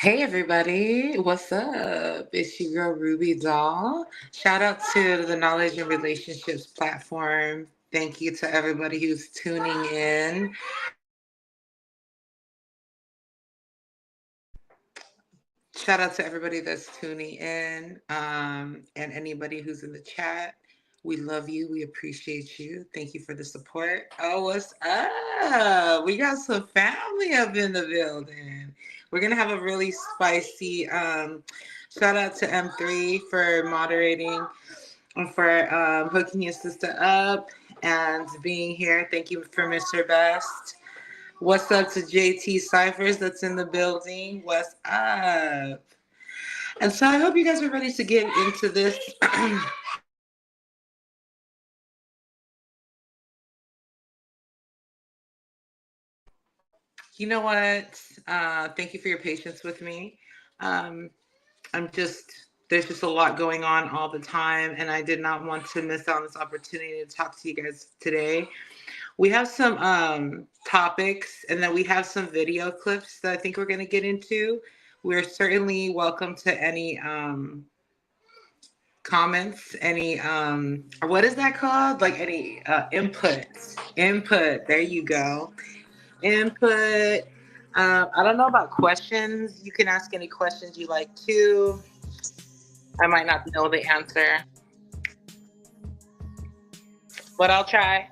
Hey everybody, what's up? It's your girl Ruby Doll. Shout out to the Knowledge and Relationships platform. Thank you to everybody who's tuning in. Shout out to everybody that's tuning in, and anybody who's in the chat. We love you. We appreciate you. Thank you for the support. Oh, what's up? We got some family up in the building. We're gonna have a really spicy. Shout out to M3 for moderating and for hooking your sister up and being here. Thank you for Mr. Best. What's up to JT Cyphers that's in the building? What's up? And so I hope you guys are ready to get into this. You know what? Thank you for your patience with me. Um, there's just a lot going on all the time, and I did not want to miss out on this opportunity to talk to you guys today. We have some topics, and then we have some video clips that I think we're going to get into. We're certainly welcome to any comments, any or what is that called? Like any input. There you go. Input. I don't know about questions. You can ask any questions you like too. I might not know the answer, but I'll try.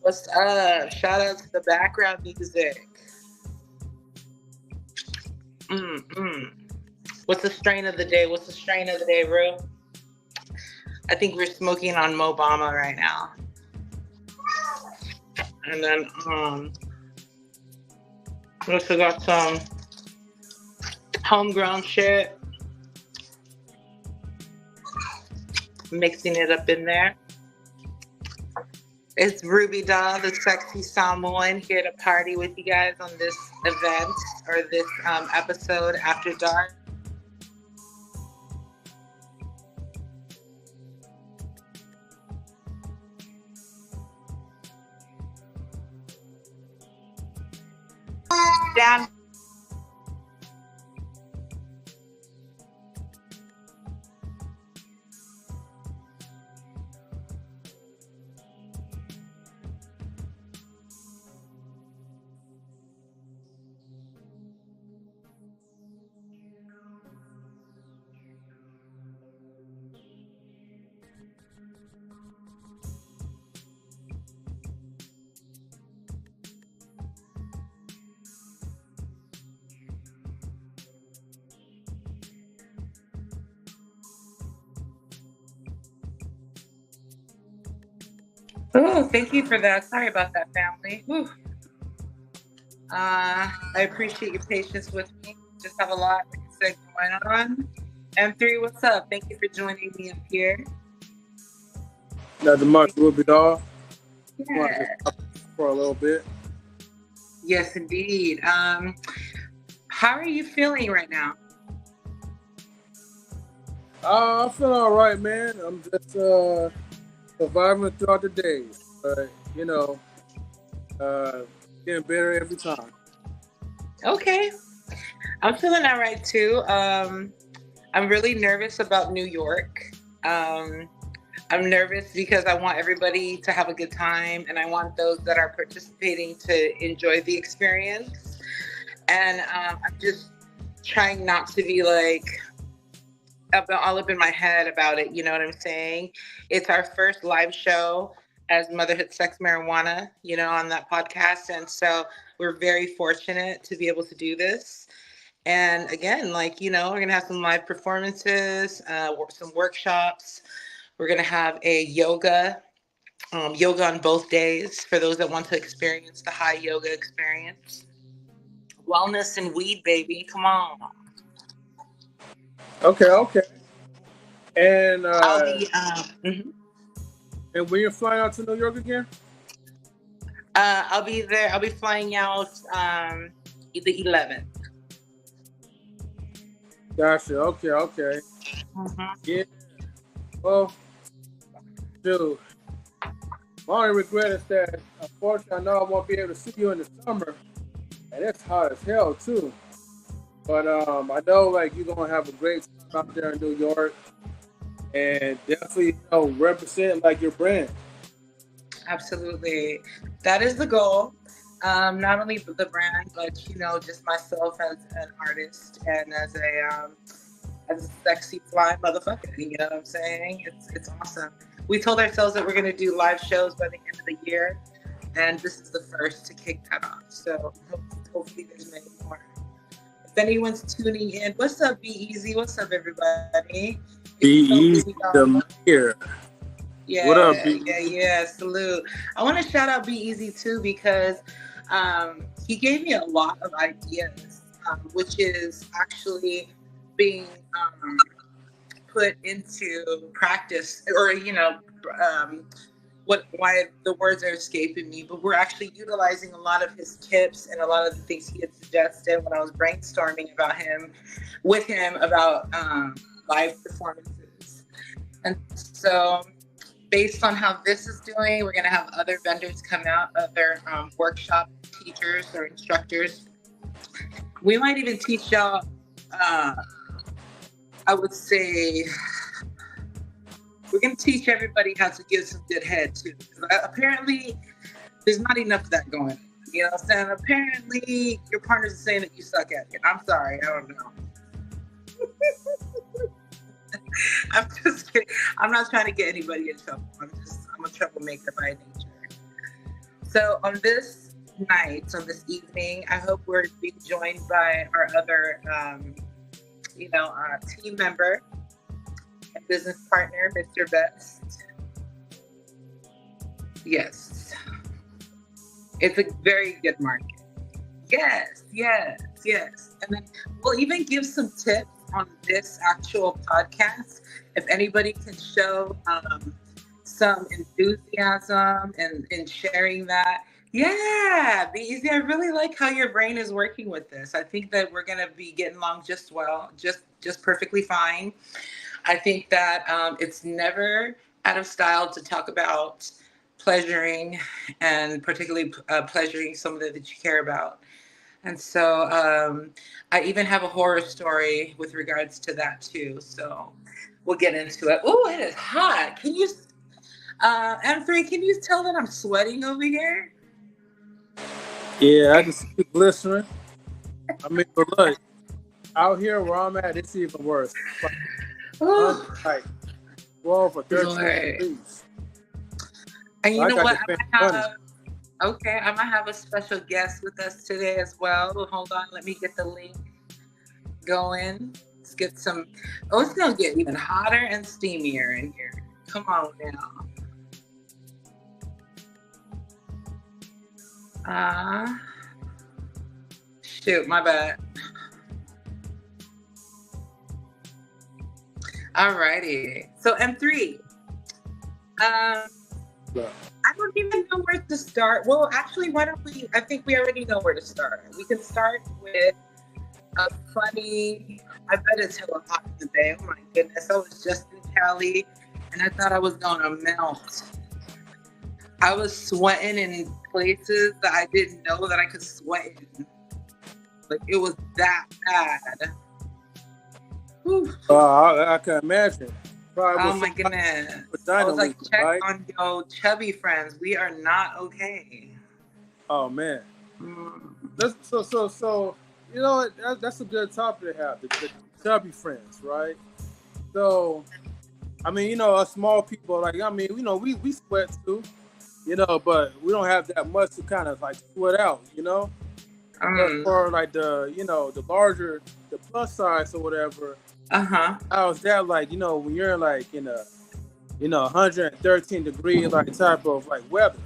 What's up? Shout out to the background music. What's the strain of the day? Ru? I think we're smoking on Mobama right now. And then we also got some homegrown shit. Mixing it up in there. It's Ruby Doll, the sexy Samoan, here to party with you guys on this event or this episode after dark. Down. Oh, thank you for that. Sorry about that, family. Whew. I appreciate your patience with me. Just have a lot, like I said, going on. M3, what's up? Thank you for joining me up here. Nothing much, Ruby Doll. Yeah. For a little bit. Yes, indeed. How are you feeling right now? I'm feeling all right, man. I'm just surviving throughout the day. But, getting better every time. Okay. I'm feeling all right too. I'm really nervous about New York. Um, I'm nervous because I want everybody to have a good time and I want those that are participating to enjoy the experience. And I'm just trying not to be like all up in my head about it. You know what I'm saying? It's our first live show as Motherhood Sex Marijuana, on that podcast. And so we're very fortunate to be able to do this. And again, like, we're going to have some live performances, some workshops. We're going to have a yoga on both days for those that want to experience the high yoga experience. Wellness and weed, baby. Come on. Okay, okay. And I'll be, mhm. and when you're flying out to New York again? I'll be there. I'll be flying out the 11th. Gotcha. Okay, okay. Mm-hmm. Yeah. Well, dude, my only regret is that unfortunately I know I won't be able to see you in the summer, and it's hot as hell too. But I know like you're gonna have a great time out there in New York, and definitely represent like your brand. Absolutely. That is the goal. Not only the brand, but just myself as an artist and as a sexy fly motherfucker. You know what I'm saying? It's awesome. We told ourselves that we're gonna do live shows by the end of the year, and this is the first to kick that off. So hopefully there's many more. If anyone's tuning in, what's up, Be-Eazy? What's up, everybody? If you Be know who we easy, are, the mayor. What up, yeah, Be yeah, Easy? yeah. Salute. I want to shout out Be-Eazy too because he gave me a lot of ideas, which is actually being put into practice, or um, what why the words are escaping me. But we're actually utilizing a lot of his tips and a lot of the things he had suggested when I was brainstorming with him about live performances. And so, based on how this is doing, we're going to have other vendors come out, other workshop teachers or instructors. We might even teach y'all, uh, I would say, we're going to teach everybody how to give some good head too. Apparently, there's not enough of that going on. You know what I'm saying? Apparently, your partners are saying that you suck at it. I'm sorry. I don't know. I'm just kidding. I'm not trying to get anybody in trouble. I'm a troublemaker by nature. So on this night, on this evening, I hope we're being joined by our other, team member and business partner, Mr. Best. Yes, it's a very good market. Yes, yes, yes. And then we'll even give some tips on this actual podcast. If anybody can show some enthusiasm in sharing that. Yeah, be easy. I really like how your brain is working with this. I think that we're gonna be getting along just well, just perfectly fine. I think that it's never out of style to talk about pleasuring and particularly pleasuring somebody that you care about. And so I even have a horror story with regards to that too. So we'll get into it. Oh, it is hot. M3, can you tell that I'm sweating over here? Yeah, I can see you glistering. I mean, but look, out here where I'm at, it's even worse. It's like Oh, like 12 or 13 Lord. degrees. And So you I know got what? the fan running. I might have a special guest with us today as well. Hold on, let me get the link going. Let's get some. Oh, it's gonna get even hotter and steamier in here. Come on now. Ah, shoot, my bad. Alrighty. So M3. Um, Look, I don't even know where to start. Well, actually, why don't we? I think we already know where to start. We can start with a funny. I bet it's hella hot in the day. Oh my goodness! I was just in Cali, and I thought I was gonna melt. I was sweating in places that I didn't know that I could sweat in. Like it was that bad. Whew. I can imagine. Probably Oh was my some goodness. I vagina was like, leaking, check right? on your chubby friends. We are not okay. Oh man. Mm. So you know what? That's a good topic to have. The chubby friends, right? So I mean, us small people, like I mean, we sweat too, but we don't have that much to kind of like sweat out. But Um, for like the larger, the plus size or whatever, uh-huh. how's that like? When you're like in a 113-degree like type of like weather.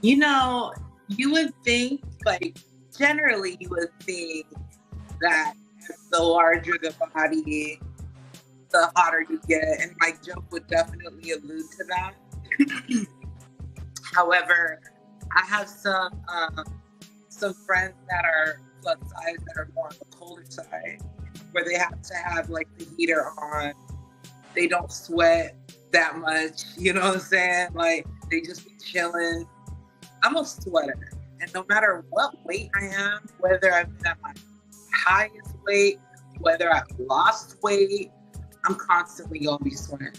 You know, you would think, like, generally, you would think that the larger the body, the hotter you get. And my joke would definitely allude to that. However, I have some friends that are plus size that are more on the colder side, where they have to have like the heater on. They don't sweat that much. You know what I'm saying? Like they just be chilling. I'm a sweater, and no matter what weight I am, whether I've been at my highest weight, whether I've lost weight, I'm constantly gonna be sweating.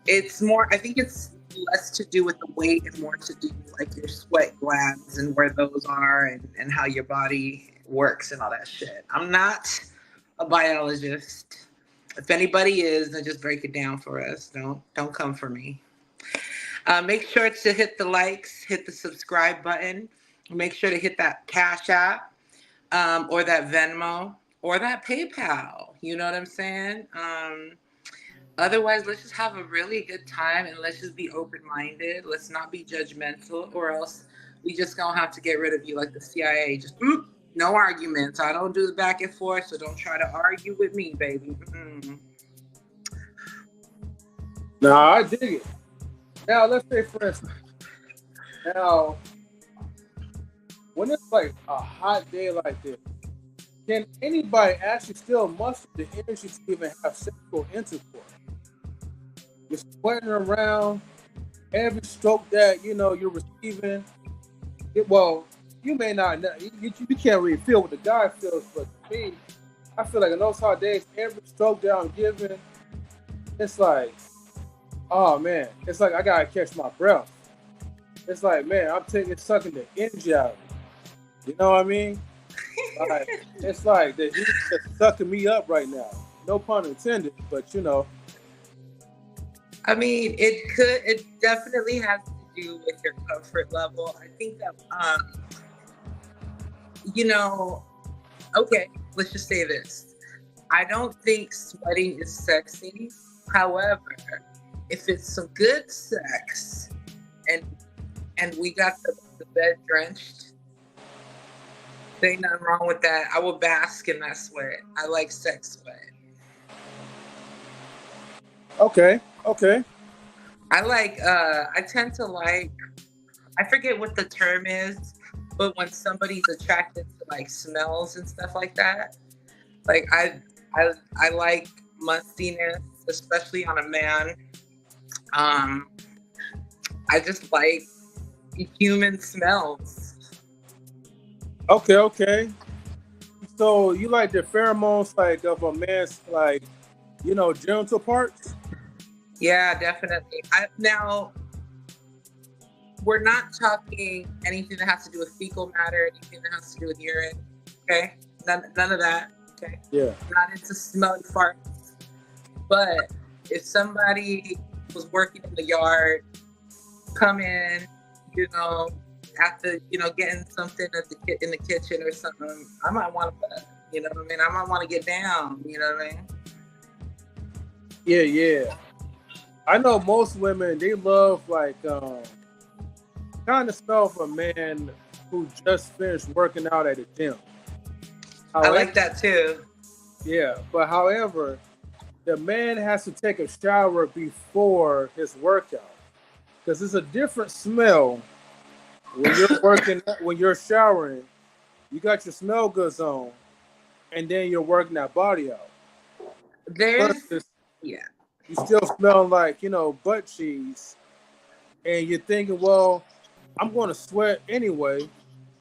It's more, I think it's less to do with the weight and more to do with like your sweat glands and where those are and how your body works and all that shit. I'm not a biologist. If anybody is, then just break it down for us. Don't come for me. Make sure to hit the likes, hit the subscribe button. Make sure to hit that Cash App, or that Venmo, or that PayPal. You know what I'm saying? Otherwise, let's just have a really good time and let's just be open minded. Let's not be judgmental, or else we just gonna have to get rid of you like the CIA. Just no arguments. I don't do the back and forth, so don't try to argue with me, baby. Now I dig it. Now let's say for instance, now when it's like a hot day like this, can anybody actually still muster the energy to even have sexual intercourse? You're sweating around every stroke that you're receiving. Well, you may not know, you can't really feel what the guy feels, but to me, I feel like in those hot days, every stroke that I'm giving, it's like, oh man, it's like I gotta catch my breath. It's like, man, I'm sucking the energy out of it. You know what I mean? Like, it's like the heat is sucking me up right now. No pun intended, but I mean, it definitely has to do with your comfort level. I think that, you know, okay, let's just say this. I don't think sweating is sexy. However, if it's some good sex and we got the bed drenched, there ain't nothing wrong with that. I will bask in that sweat. I like sex sweat. okay, okay. I tend to like, I forget what the term is, but when somebody's attracted to like smells and stuff like that, like I like mustiness, especially on a man. Um, I just like human smells. Okay. So you like the pheromones like of a man's like, genital parts? Yeah, definitely. Now we're not talking anything that has to do with fecal matter, anything that has to do with urine. Okay, none of that. Okay, Yeah. not into smelly farts. But if somebody was working in the yard, come in, you know, after getting something in the kitchen or something, I might want to, you know what I mean. I might want to get down. You know what I mean. Yeah. I know most women they love like kind of smell of a man who just finished working out at the gym. I However, like that too. yeah, but however, the man has to take a shower before his workout because it's a different smell when you're working when you're showering. You got your smell goods on, and then you're working that body out. There's Versus yeah. you still smell like butt cheese, and you're thinking, well, I'm going to sweat anyway.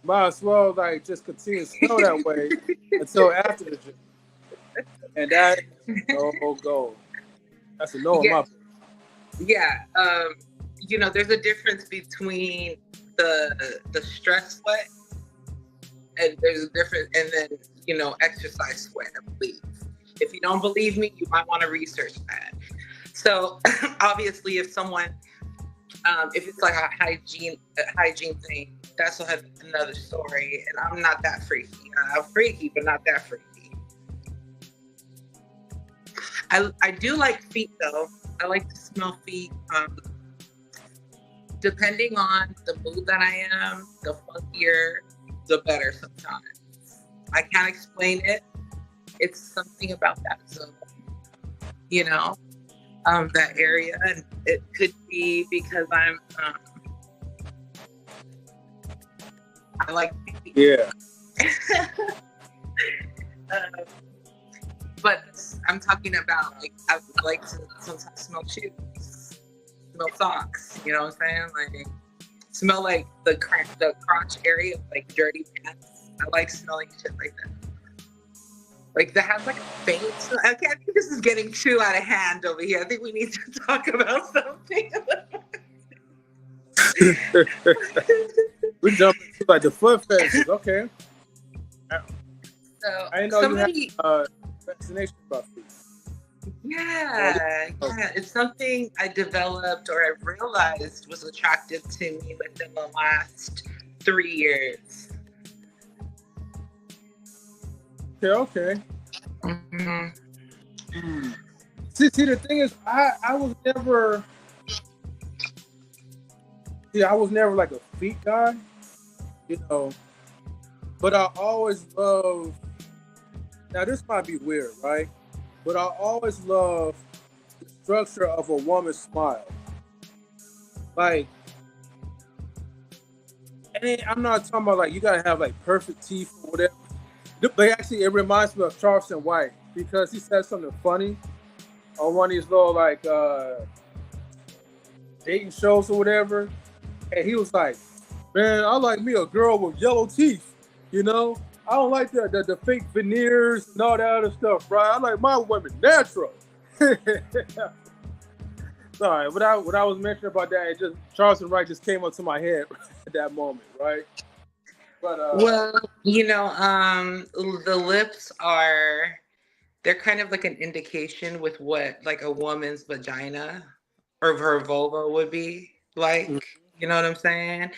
Might as well like just continue to smell that way until after the gym. And that is no go. That's a no in Yeah, my book. yeah. There's a difference between the stress sweat, and there's a difference, and then exercise sweat, I believe. If you don't believe me, you might want to research that. So obviously, if it's like a hygiene thing, that's another story. And I'm not that freaky. I'm freaky, but not that freaky. I do like feet though. I like to smell feet. Depending on the mood that I am, the funkier, the better. Sometimes I can't explain it. It's something about that zone, you know, that area, and it could be because I like feet. Yeah. uh, but I'm talking about like I would like to sometimes smell shoes, smell socks. You know what I'm saying? Like smell like the crotch area, like dirty pants. I like smelling shit like that. Like that has like a faint smell. Okay, I think this is getting too out of hand over here. I think we need to talk about something. We jump into like the foot fetishes. Okay. So I didn't know you had somebody, fascination about feet. yeah, it's something I developed or I realized was attractive to me within the last 3 years. Okay. Hmm. See, the thing is, I was never. See, I was never like a feet guy, you know. But I always love. Now this might be weird, right? But I always love the structure of a woman's smile. Like, and I'm not talking about like you gotta have like perfect teeth or whatever. But actually, it reminds me of Charleston White because he said something funny on one of these little like dating shows or whatever, and he was like, "Man, I like me a girl with yellow teeth. You know, I don't like the fake veneers and all that other stuff, right? I like my women natural." Sorry, what I was mentioning about that, it just Charleston White just came up to my head at that moment, right? But Well, the lips they're kind of like an indication with what like a woman's vagina or her vulva would be like. You know what I'm saying?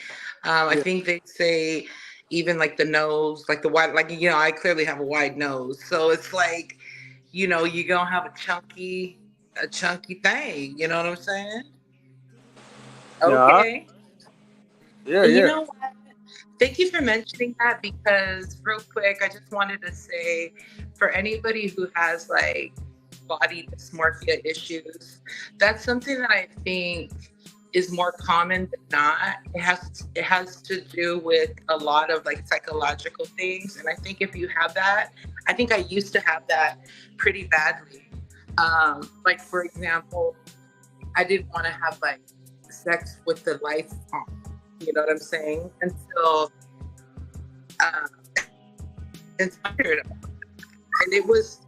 I yeah, think they say even like the nose, like the wide, like I clearly have a wide nose, so it's like you're gonna have a chunky thing. You know what I'm saying? yeah, Okay. yeah, And you yeah. know what? Thank you for mentioning that because, real quick, I just wanted to say for anybody who has like body dysmorphia issues, that's something that I think is more common than not. It has to do with a lot of like psychological things, and I think if you have that, I think I used to have that pretty badly. Like for example, I didn't want to have like sex with the lights on. You know what I'm saying? Until inspired about it. And it was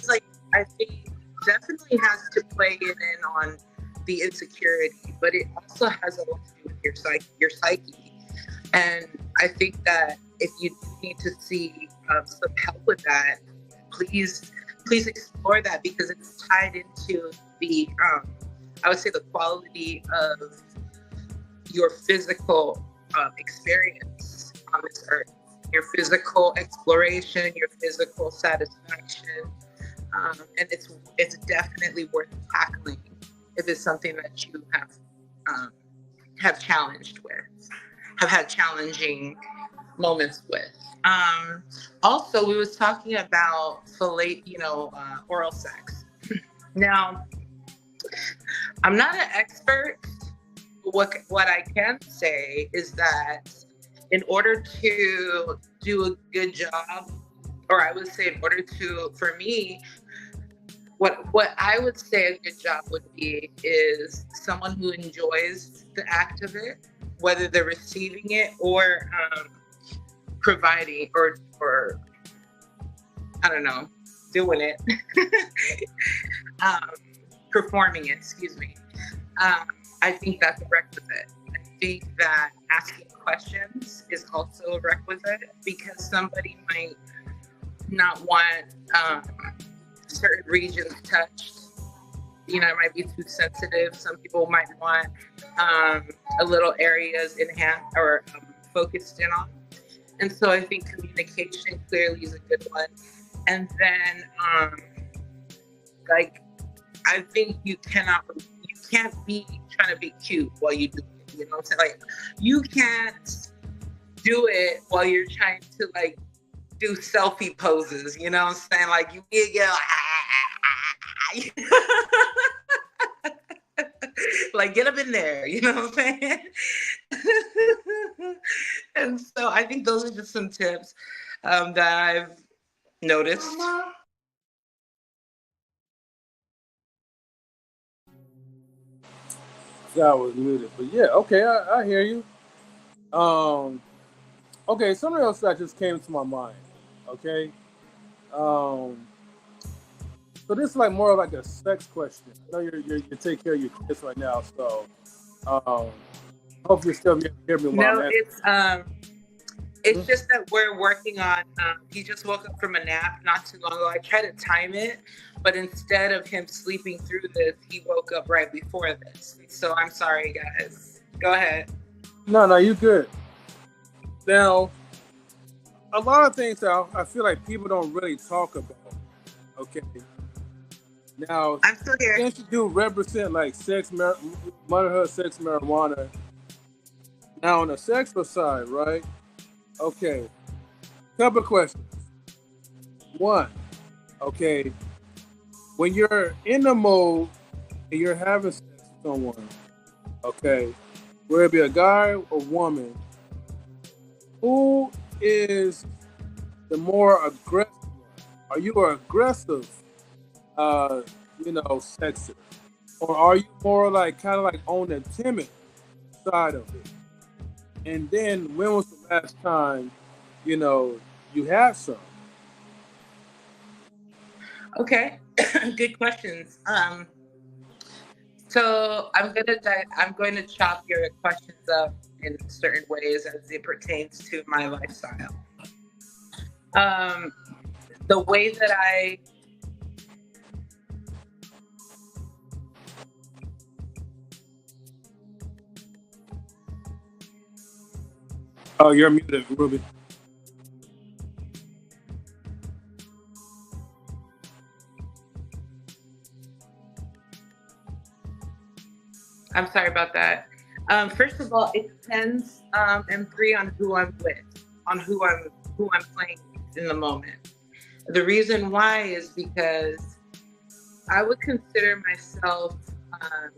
like I think definitely has to play in on the insecurity, but it also has a lot to do with your psyche. And I think that if you do need to see some help with that, please please explore that because it's tied into the I would say the quality of your physical experience on this earth, your physical exploration, your physical satisfaction, and it's definitely worth tackling if it's something that you um, have challenged with, have had challenging moments with. Also, we was talking about oral sex. Now, I'm not an expert. What I can say is that in order to do a good job, or I would say in order to, for me, what I would say a good job would be is someone who enjoys the act of it, whether they're receiving it or providing or I don't know, doing it, um, performing it, excuse me. Um, I think that's a requisite. I think that asking questions is also a requisite because somebody might not want certain regions touched. You know, it might be too sensitive. Some people might want a little areas enhanced or focused in on. And so I think communication clearly is a good one. And then, like, I think you can't be trying to be cute while you do it. You know what I'm saying? Like, you can't do it while you're trying to, like, do selfie poses. You know what I'm saying? Like, you need to go, like, get up in there. You know what I'm saying? And so I think those are just some tips that I've noticed. That was muted, but yeah, okay, I hear you. Um, okay, something else that just came to my mind. Okay, um, so this is like more like a sex question. I know you take care of your kids right now, so um, hope you still hear me while I'm No, asking. it's just that we're working on. He just woke up from a nap not too long ago. I tried to time it, but instead of him sleeping through this, he woke up right before this. So I'm sorry, guys. Go ahead. No, you good. Now, a lot of things that I feel like people don't really talk about. Okay, now I'm still here. since you do represent like motherhood, sex, marijuana. Now on the sexual side, right? Okay, couple of questions. One, okay, when you're in the mode and you're having sex with someone, okay, whether it be a guy or woman, who is the more aggressive one? Are you an aggressive, uh, sexer, or are you more like kind of like on the timid side of it? And then when was the last time, you had some? Okay, good questions. So I'm going to chop your questions up in certain ways as it pertains to my lifestyle. Um, the way that I Oh, you're muted, Ruby. I'm sorry about that. First of all, it depends, and three, on who I'm with, on who I'm playing with in the moment. The reason why is because I would consider myself um,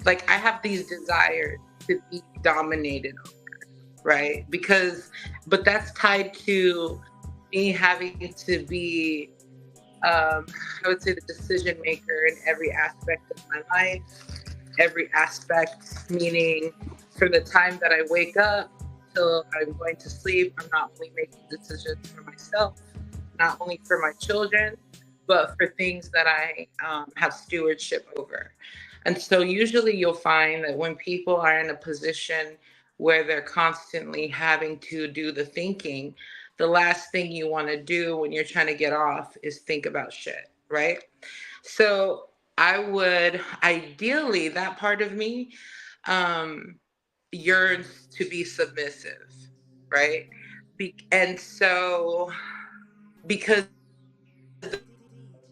like I have these desires to be dominated over, right? But that's tied to me having to be, I would say, the decision maker in every aspect of my life. Every aspect, meaning from the time that I wake up till I'm going to sleep, I'm not only making decisions for myself, not only for my children, but for things that I have stewardship over. And so usually you'll find that when people are in a position where they're constantly having to do the thinking, the last thing you want to do when you're trying to get off is think about shit, right? So I would ideally, that part of me um, yearns to be submissive, right? And so, because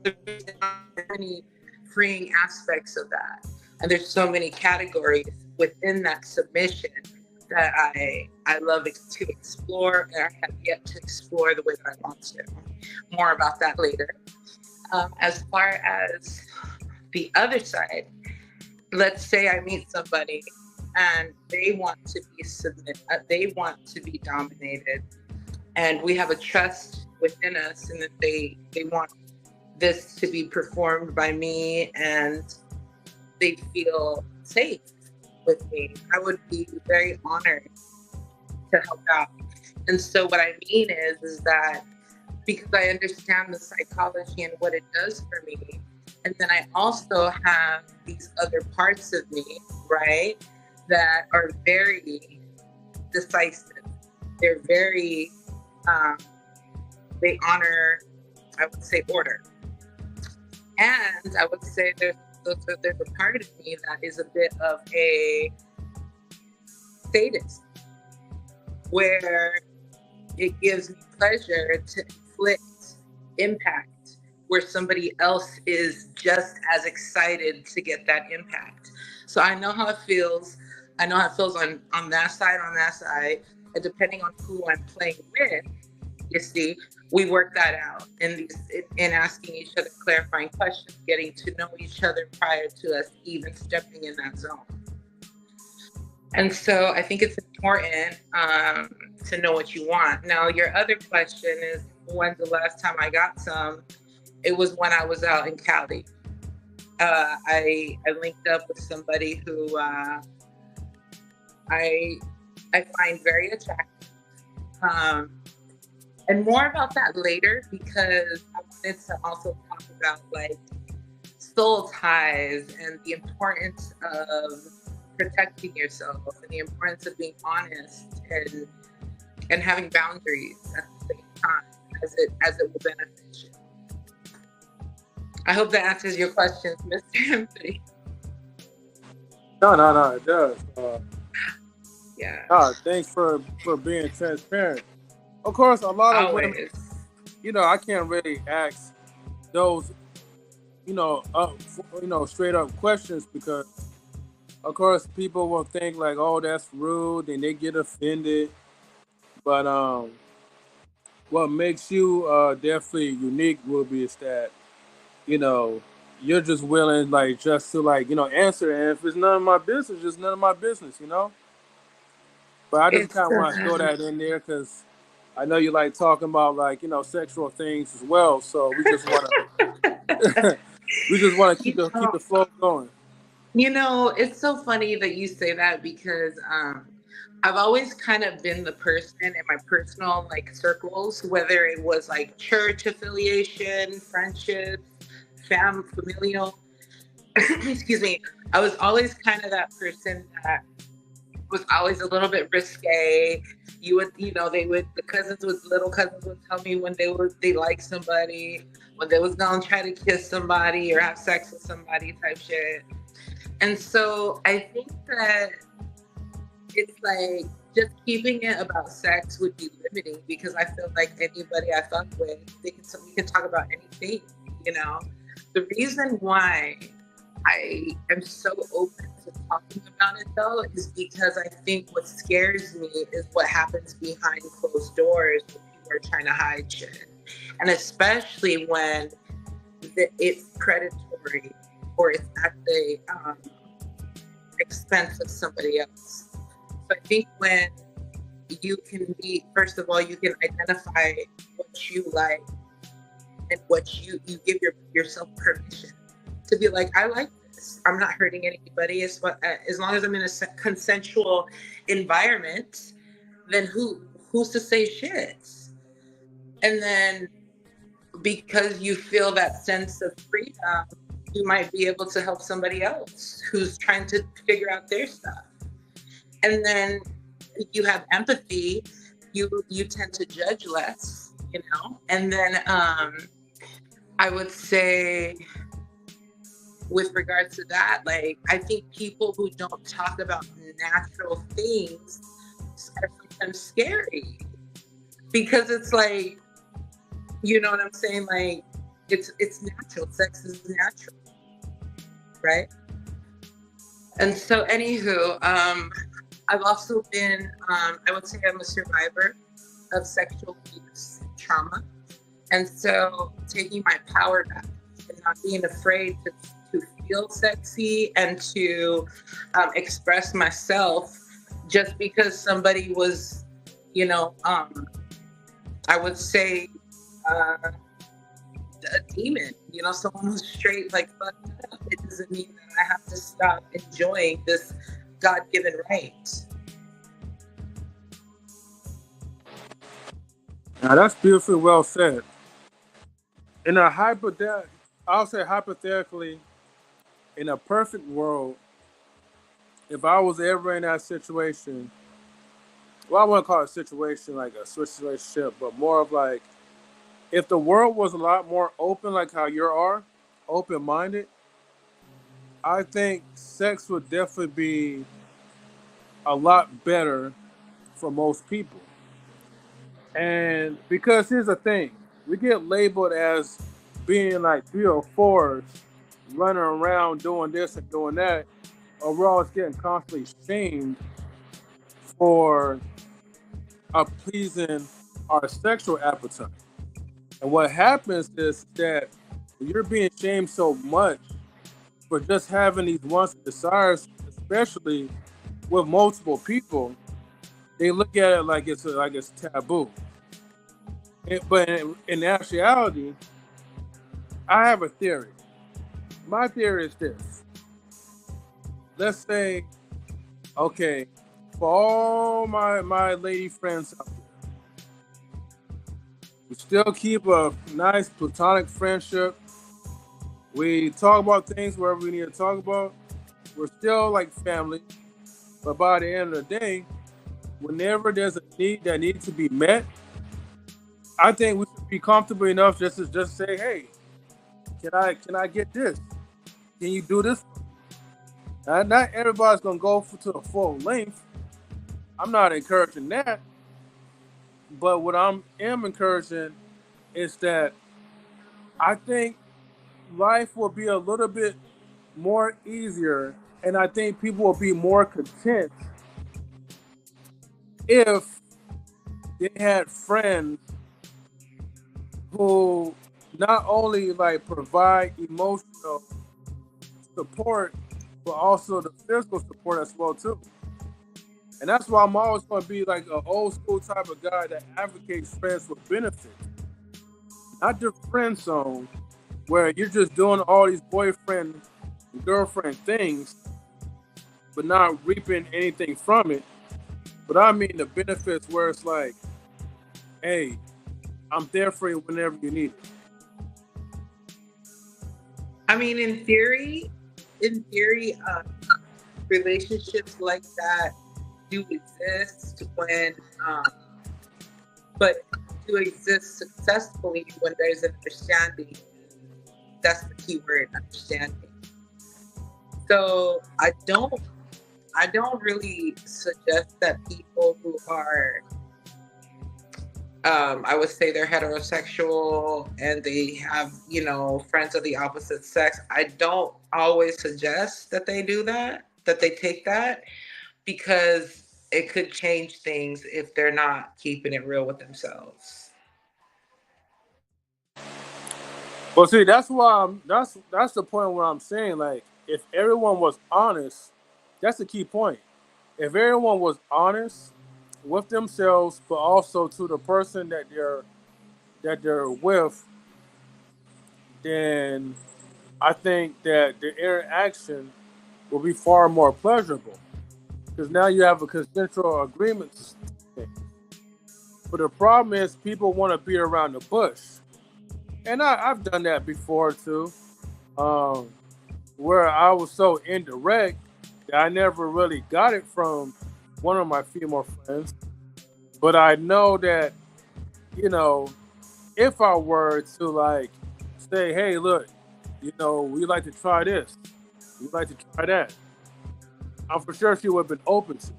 there's so many freeing aspects of that, and there's so many categories within that submission that I love to explore, and I have yet to explore the way that I want to. More about that later. As far as the other side, let's say I meet somebody and they want to be they want to be dominated, and we have a trust within us, and that they want this to be performed by me, and they feel safe with me. I would be very honored to help out. And so what I mean is that because I understand the psychology and what it does for me, and then I also have these other parts of me, right, that are very decisive. They're very, um, they honor, I would say, order. And I would say there's a part of me that is a bit of a sadist, where it gives me pleasure to inflict impact where somebody else is just as excited to get that impact. So I know how it feels. I know how it feels on that side. And depending on who I'm playing with, you see, we work that out in asking each other clarifying questions, getting to know each other prior to us even stepping in that zone. And so I think it's important to know what you want. Now, your other question is, when's the last time I got some? It was when I was out in Cali. I linked up with somebody who I find very attractive. And more about that later, because I wanted to also talk about like soul ties and the importance of protecting yourself and the importance of being honest and having boundaries at the same time as it will benefit you. I hope that answers your questions, Mr. Anthony. No, it does. Yeah. Thanks for being transparent. Of course, a lot of women, Always. I can't really ask those, straight up questions because, of course, people will think like, oh, that's rude, and they get offended. But what makes you definitely unique will be is that, you know, you're just willing, like, just to like, answer. And if it's none of my business, just none of my business. But I just It's kind of want to throw that in there because I know you like talking about like sexual things as well. So we just want to keep you keep the flow going. it's so funny that you say that because I've always kind of been the person in my personal like circles, whether it was like church affiliation, friendships, familial. Excuse me. I was always kind of that person that was always a little bit risque. The little cousins would tell me when they like somebody, when they was gonna try to kiss somebody or have sex with somebody type shit. And so I think that it's like just keeping it about sex would be limiting because I feel like anybody I fuck with, we can talk about anything, you know. The reason why I am so open to talking about it though is because I think what scares me is what happens behind closed doors when people are trying to hide shit. And especially when it's predatory or it's at the expense of somebody else. So I think when you can be, first of all, you can identify what you like and what you give yourself permission to be like, I like this. I'm not hurting anybody. As long as I'm in a consensual environment, then who's to say shit? And then because you feel that sense of freedom, you might be able to help somebody else who's trying to figure out their stuff. And then you have empathy, you tend to judge less, And then I would say with regards to that, like I think people who don't talk about natural things are sometimes scary because it's like, you know what I'm saying? Like it's natural. Sex is natural, right? And so, anywho, I've also been, I would say I'm a survivor of sexual abuse trauma. And so taking my power back and not being afraid to feel sexy and to express myself just because somebody was, I would say a demon, someone who's straight like fucked up. It doesn't mean that I have to stop enjoying this God-given right. Now that's beautifully well said. In a hypothetical, I'll say hypothetically, in a perfect world, if I was ever in that situation, well, I wouldn't call it a situation like a switch relationship, but more of like if the world was a lot more open, like how you are, open minded, I think sex would definitely be a lot better for most people. And because here's the thing, we get labeled as being like 304s, running around doing this and doing that, or we're always getting constantly shamed for pleasing our sexual appetite. And what happens is that you're being shamed so much for just having these wants and desires, especially with multiple people, they look at it like it's taboo. But in actuality, I have a theory. My theory is this: let's say, okay, for all my lady friends out there, we still keep a nice platonic friendship. We talk about things wherever we need to talk about. We're still like family, but by the end of the day, whenever there's a need that needs to be met, I think we should be comfortable enough just to just say, "Hey, can I get this? Can you do this?" Not everybody's gonna go to the full length. I'm not encouraging that, but what am encouraging is that I think life will be a little bit more easier, and I think people will be more content if they had friends who not only like provide emotional support, but also the physical support as well too. And that's why I'm always going to be like an old school type of guy that advocates friends with benefits, not the friend zone where you're just doing all these boyfriend and girlfriend things, but not reaping anything from it. But I mean the benefits where it's like, hey, I'm there for you whenever you need it. I mean, in theory, relationships like that do exist um, but to exist successfully when there's an understanding. That's the key word, understanding. So I don't really suggest that people who are I would say they're heterosexual and they have, friends of the opposite sex. I don't always suggest that they do that, that they take that, because it could change things if they're not keeping it real with themselves. Well, see, that's why that's the point where I'm saying like if everyone was honest, that's the key point. If everyone was honest with themselves, but also to the person that they're with, then I think that the interaction will be far more pleasurable because now you have a consensual agreement to things. But the problem is people want to beat around the bush, and I've done that before too. Um, where I was so indirect that I never really got it from one of my female friends. But I know that, you know, if I were to like say, hey, look, we like to try this, we like to try that, I'm for sure she would have been open to it.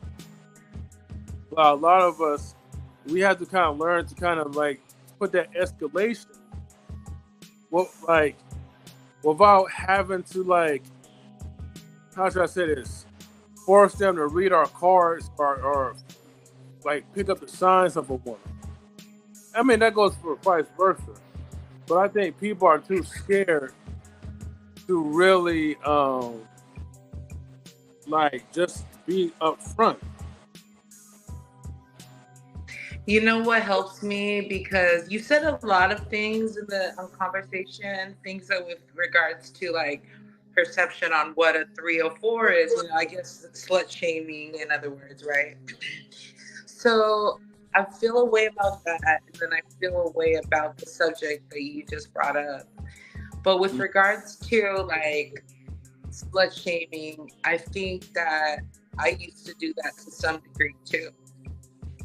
But a lot of us, we have to kind of learn to kind of like put that escalation, like, without having to like, how should I say this? Force them to read our cards or like pick up the signs of a woman. I mean that goes for vice versa. But I think people are too scared to really like just be upfront. You know what helps me? Because you said a lot of things in the conversation, things that with regards to like perception on what a 304 is, I guess slut shaming, in other words, right? So I feel a way about that, and then I feel a way about the subject that you just brought up. But with regards to like slut shaming, I think that I used to do that to some degree too.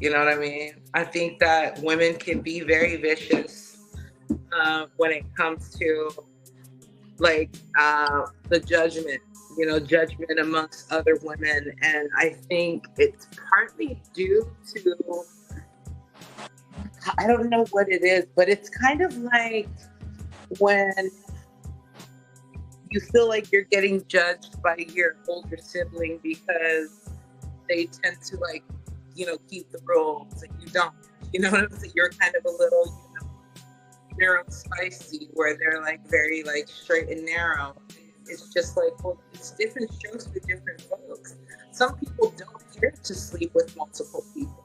You know what I mean? I think that women can be very vicious when it comes to like the judgment, judgment amongst other women. And I think it's partly due to, I don't know what it is, but it's kind of like when you feel like you're getting judged by your older sibling because they tend to like, keep the rules and you don't. You know what I'm saying? You're kind of a little, narrow spicy where they're like very like straight and narrow. It's just like, well, it's different strokes for different folks. Some people don't care to sleep with multiple people.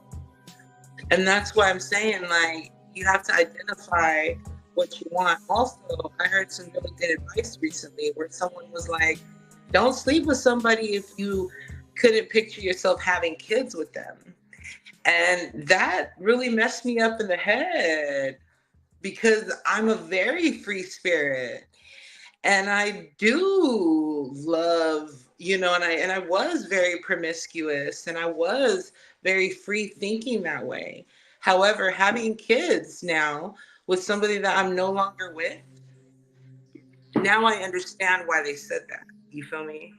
And that's why I'm saying, like, you have to identify what you want. Also, I heard some really good advice recently where someone was like, don't sleep with somebody if you couldn't picture yourself having kids with them. And that really messed me up in the head because I'm a very free spirit and I do love, and I was very promiscuous and I was very free thinking that way. However, having kids now with somebody that I'm no longer with, now I understand why they said that. You feel me?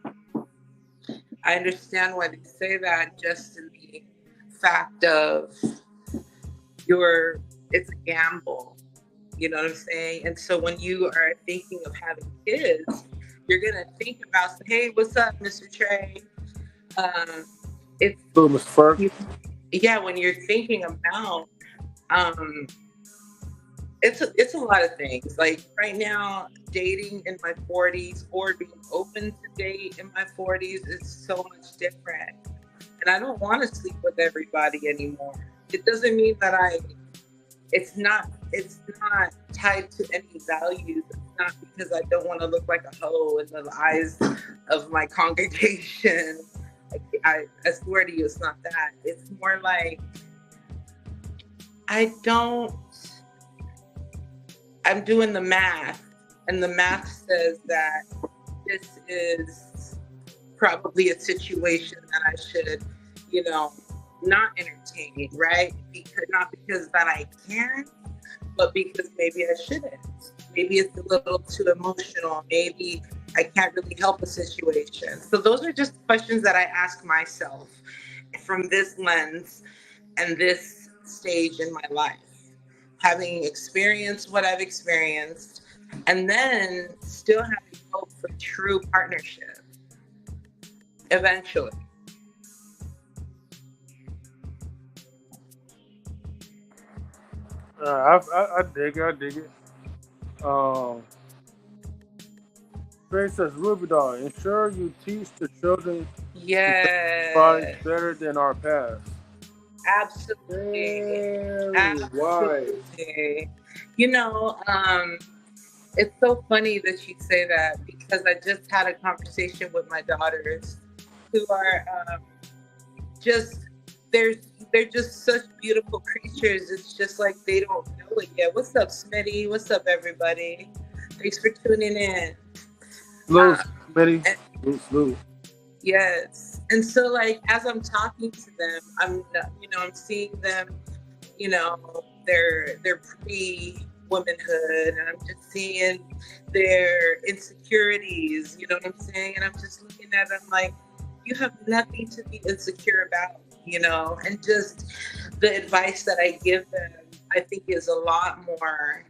I understand why they say that just in the fact of your it's a gamble. You know what I'm saying? And so when you are thinking of having kids, you're gonna think about, hey, what's up, Mr. Trey? Um, it's Hello, Mr. Ferg. yeah, when you're thinking about um, it's a lot of things. Like right now, dating in my 40s or being open to date in my 40s is so much different. And I don't want to sleep with everybody anymore. It doesn't mean that it's not tied to any values. It's not because I don't want to look like a hoe in the eyes of my congregation. I swear to you, it's not that. It's more like I don't. I'm doing the math, and the math says that this is probably a situation that I should, you know, not entertain, right? Because not because that I can't, but because maybe I shouldn't. Maybe it's a little too emotional. Maybe I can't really help a situation. So those are just questions that I ask myself from this lens and this stage in my life. Having experienced what I've experienced, and then still having hope for true partnership eventually. I dig it. I dig it. Um, Trey says, Ruby Dog, ensure you teach the children to sacrifice Yes, better than our past. absolutely. Very wise. Absolutely. You know, it's so funny that you say that because I just had a conversation with my daughters who are just they're they're just such beautiful creatures. It's just like they don't know it yet. What's up, Smitty? What's up, everybody? Thanks for tuning in. Salute, Uh, Smitty. and Salute. yes, and so like as I'm talking to them, I'm seeing them, their pre womanhood, and I'm just seeing their insecurities. You know what I'm saying? And I'm just looking at them like, you have nothing to be insecure about, and just the advice that I give them, I think is a lot more,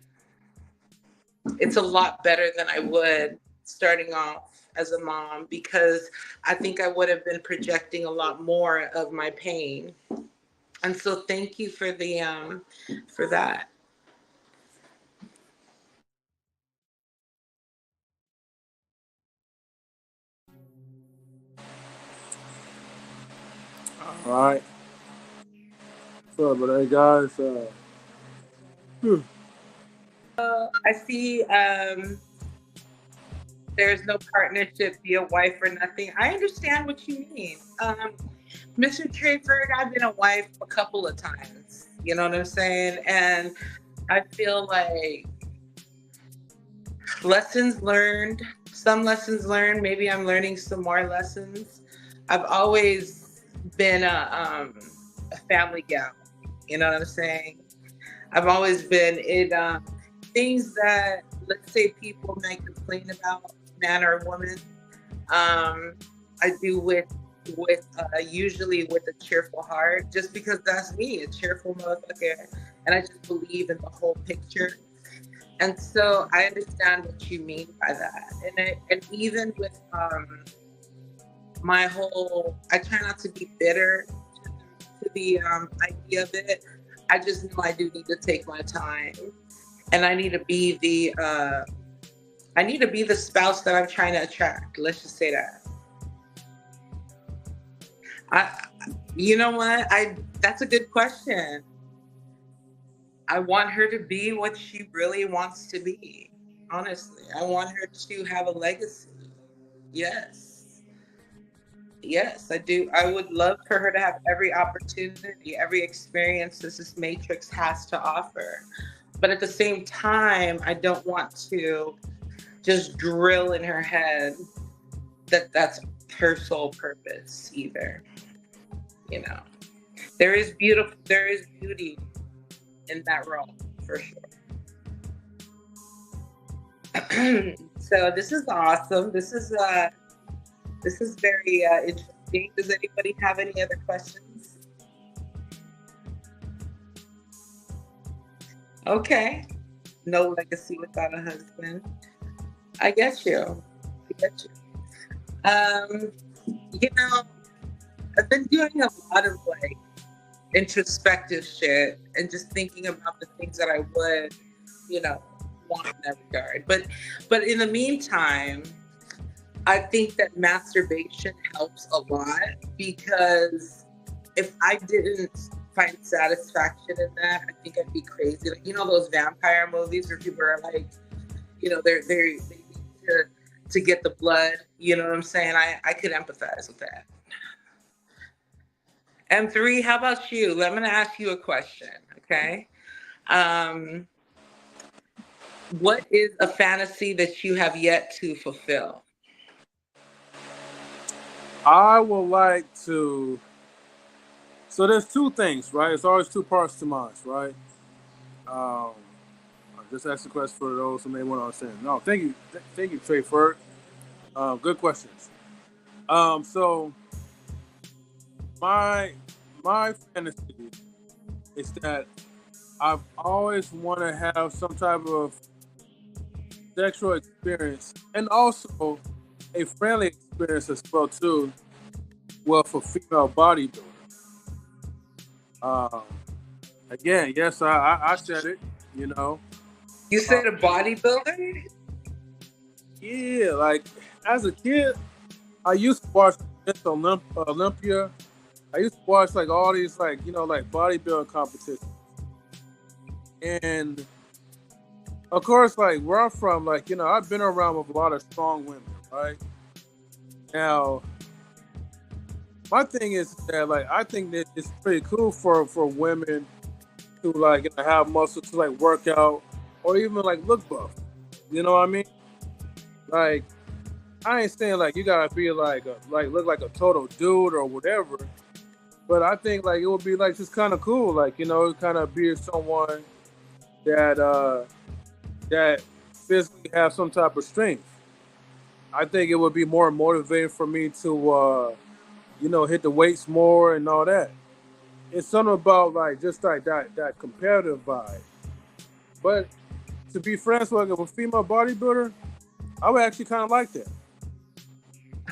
it's a lot better than I would starting off as a mom because I think I would have been projecting a lot more of my pain. And so thank you for the for that. All right. So, but hey, guys, I see there's no partnership, be a wife or nothing. I understand what you mean. Mr. Trayford, I've been a wife a couple of times. You know what I'm saying? And I feel like lessons learned, some lessons learned, maybe I'm learning some more lessons. I've always been a family gal. You know what I'm saying? I've always been in things that, let's say, people might complain about, man or woman. Um, I do with usually with a cheerful heart, just because that's me, a cheerful motherfucker, and I just believe in the whole picture. And so I understand what you mean by that, and even with my whole, I try not to be bitter to the idea of it. I just know I do need to take my time, and I need to be the spouse that I'm trying to attract. Let's just say that. I, you know what? I That's a good question. I want her to be what she really wants to be. Honestly, I want her to have a legacy. Yes. Yes, I do. I would love for her to have every opportunity, every experience that this matrix has to offer. But at the same time, I don't want to just drill in her head that that's her sole purpose either. You know, there is beauty in that role for sure. So this is awesome. This is very interesting. Does anybody have any other questions? Okay. No legacy without a husband. I get you. I get you. Um, you know, I've been doing a lot of like introspective shit and just thinking about the things that I would, you know, want in that regard. But in the meantime, I think that masturbation helps a lot because if I didn't find satisfaction in that, I think I'd be crazy. Like, you know those vampire movies where people are like, you know, they need to get the blood. You know what I'm saying? I could empathize with that. M3, how about you? I'm gonna ask you a question, okay? Um, what is a fantasy that you have yet to fulfill? I would like to. So there's two things, right? It's always two parts to mine, right? Um, I just ask the question for those who may want to understand. No, thank you, thank you, Trey Ferd. Good questions. So my my fantasy is that I've always want to have some type of sexual experience, and also a friendly experience as well too, with a female bodybuilder. Um, Again, yes, I said it. You know, You uh, said a bodybuilder? yeah, like as a kid, I used to watch Miss Olympia. I used to watch like all these like like bodybuilding competitions, and of course like where I'm from, like I've been around with a lot of strong women, right? Now, my thing is that like I think that it's pretty cool for women to like have muscle to like work out or even like look buff. You know what I mean? Like I ain't saying like you gotta be like look like a total dude or whatever, but I think like it would be like just kind of cool, like kind of be someone that that physically have some type of strength. I think it would be more motivating for me to hit the weights more and all that. It's something about like just like that competitive vibe. But to be friends with like, a female bodybuilder, I would actually kind of like that.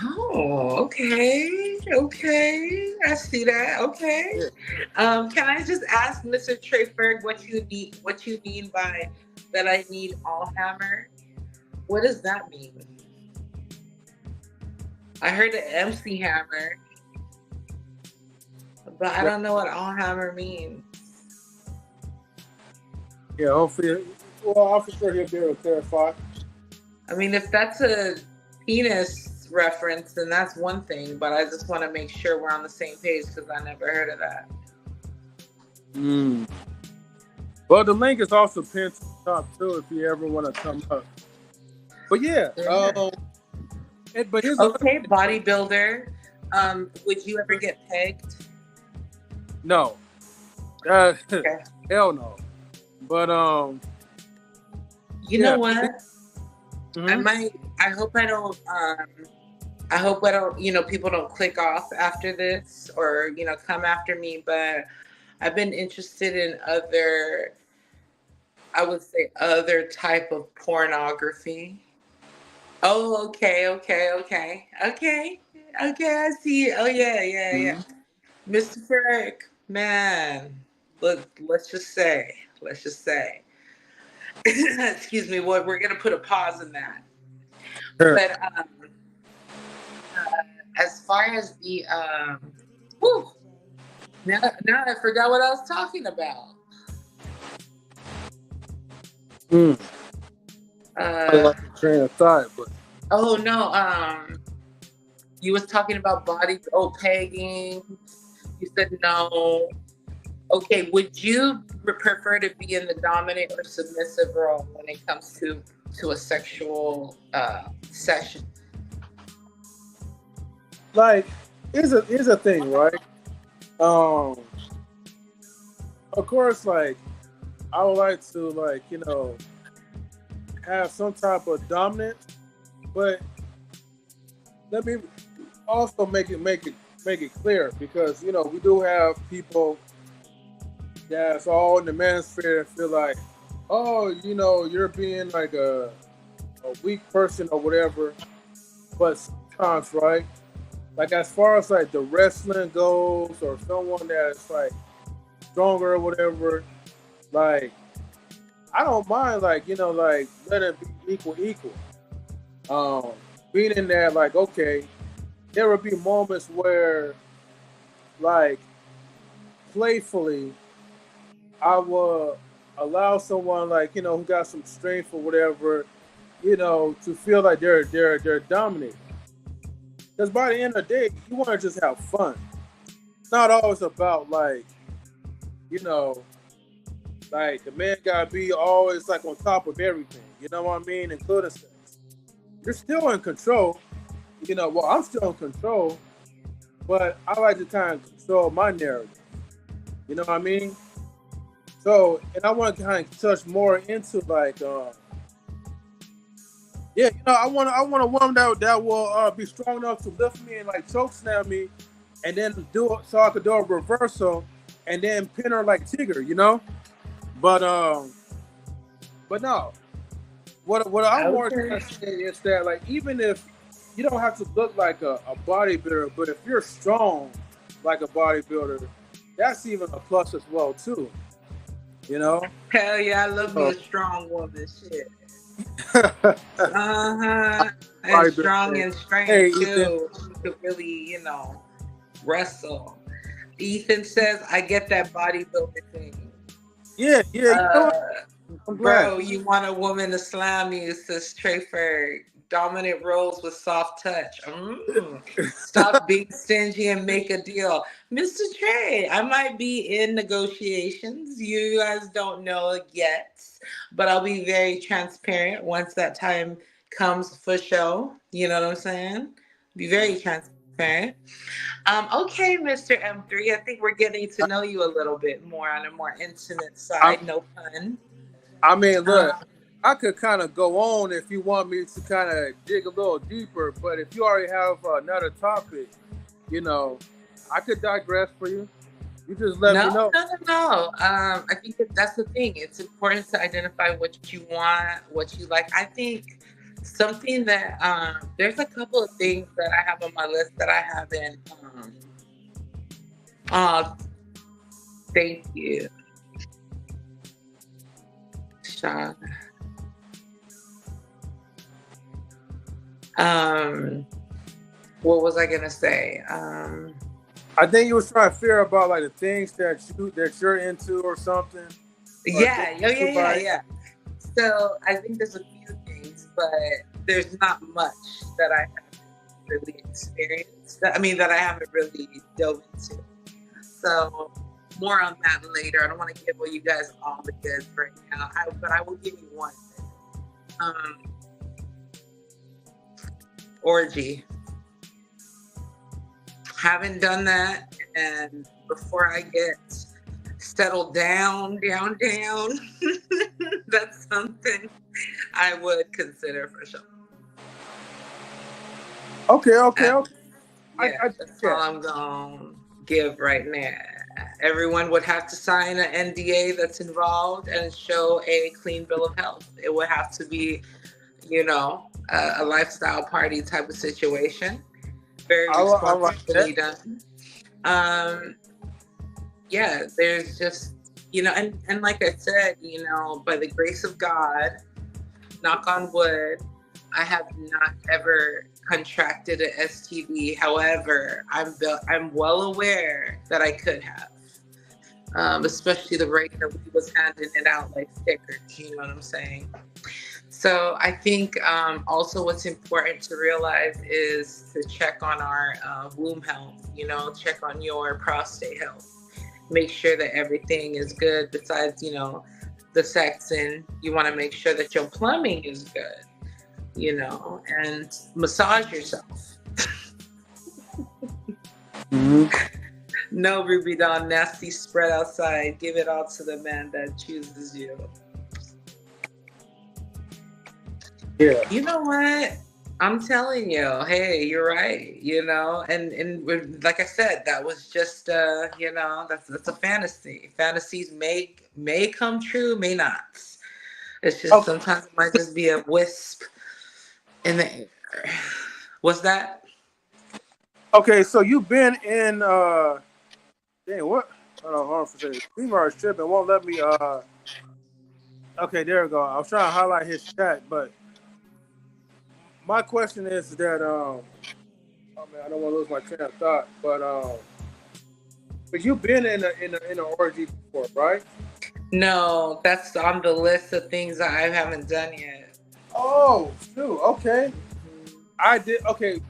Oh, okay. Okay. I see that. Okay. Yeah. Can I just ask Mr. Treyberg what you mean by that I need all hammer? What does that mean? I heard an MC hammer, but I Yeah. don't know what all hammer means. Yeah, hopefully. Well, I'm for sure he'll be able to clarify. I mean, if that's a penis reference, then that's one thing. But I just want to make sure we're on the same page because I never heard of that. Mm. Well, the link is also pinned to the top too if you ever want to come up. But yeah, Yeah. but here's another Okay, thing. bodybuilder. Would you ever get pegged? No, Okay. hell no. But You know yeah. what? I Mm-hmm. might. I hope I don't. I hope I don't. People don't click off after this or come after me. But I've been interested in other. I would say other type of pornography. Oh, okay, okay, okay, okay, okay. I see it. Oh yeah, yeah, yeah. Mm-hmm. Mr. Ferg, man. Look, let's just say, excuse me. What we're gonna put a pause in that. But as far as the whew, now I forgot what I was talking about. Mm. I Uh like the train of thought, but oh no, you was talking about pegging. You said no. Okay, would you prefer to be in the dominant or submissive role when it comes to a sexual session? like, here's a thing, right? Um, of course, like I would like to, like, have some type of dominance, but let me also make it clear because we do have people that's all in the manosphere and feel like, oh, you're being like a weak person or whatever. But sometimes, right? Like as far as like the wrestling goes, or someone that's like stronger or whatever, like I don't mind, like like let it be equal. Um, Being in there, like okay, there will be moments where, like, playfully, I will allow someone, like who got some strength or whatever, to feel like they're dominating. Because by the end of the day, you want to just have fun. It's not always about like you know like the man gotta be always like on top of everything. You know what I mean? Including sex. You're still in control. Well, I'm still in control, but I like to kind of control my narrative. You know what I mean? So, and I want to kind of touch more into like, yeah, I want a woman that will be strong enough to lift me and like choke slam me, and then do it so I could do a reversal, and then pin her like Tigger. But but no, what I'm more Okay. trying to say is that, like, even if you don't have to look like a bodybuilder, but if you're strong like a bodybuilder, that's even a plus as well too. You know. Hell yeah, I love me So, a strong woman. Shit. Uh I huh. And strong bodybuilder. in Hey, strength Ethan. too. She could really, wrestle. Ethan says, "I get that bodybuilding thing." Yeah, yeah. You know what? Uh, I'm glad. Bro, you want a woman to slam you, says Treyford. Dominant roles with soft touch. Stop being stingy and make a deal. Mr. Trey, I might be in negotiations. You guys don't know yet, but I'll be very transparent once that time comes for show. You know what I'm saying? Be very transparent. Okay, Mr. M3, I think we're getting to know you a little bit more on a more intimate I, side. No pun. I mean, look, Um, I could kind of go on if you want me to kind of dig a little deeper, but if you already have another topic, you know, I could digress for you. You just let me no, know. no, no, no. I think that's the thing. It's important to identify what you want, what you like. I think something that there's a couple of things that I have on my list that I haven't. Uh, Thank you, Sean. Um, what was I gonna say? I think you was trying to figure about like the things that you're into or something, or things Yeah, that you like. yeah. So I think there's a few things, but there's not much that I have. really experienced. I mean, that I haven't really dove into. So more on that later. I don't want to give you guys all the goods right now, but I will give you one. Um, Orgy. Haven't done that, and before I get settled down, that's something I would consider for sure. Okay, okay, Uh, okay. yeah, I that's all yeah. I'm gonna give right now. Everyone would have to sign an NDA that's involved and show a clean bill of health. It would have to be, a lifestyle party type of situation. Very I like that. responsibly done. Um, yeah, there's just, and like I said, by the grace of God, knock on wood, I have not ever contracted an STD. However, I'm well aware that I could have, especially the rate that we was handing it out like stickers. You know what I'm saying? So I think also what's important to realize is to check on our womb health. Check on your prostate health. Make sure that everything is good. Besides, the sex, and you want to make sure that your plumbing is good. And massage yourself. Mm-hmm. No Ruby Dawn nasty spread outside. Give it all to the man that chooses you. Yeah. You know what? I'm telling you, hey, you're right. Like I said, that was just that's a fantasy. Fantasies may come true, may not. It's just Okay. sometimes it might just be a wisp in the air. What's that? Okay. So you've been in dang what? Hold on for a second. Female is tripping. Won't let me okay, there we go. I was trying to highlight his chat, but my question is that oh man, I don't want to lose my train of thought, but you've been in an orgy before, right? No, that's on the list of things I haven't done yet. Oh, shoot. Okay. I did. Okay.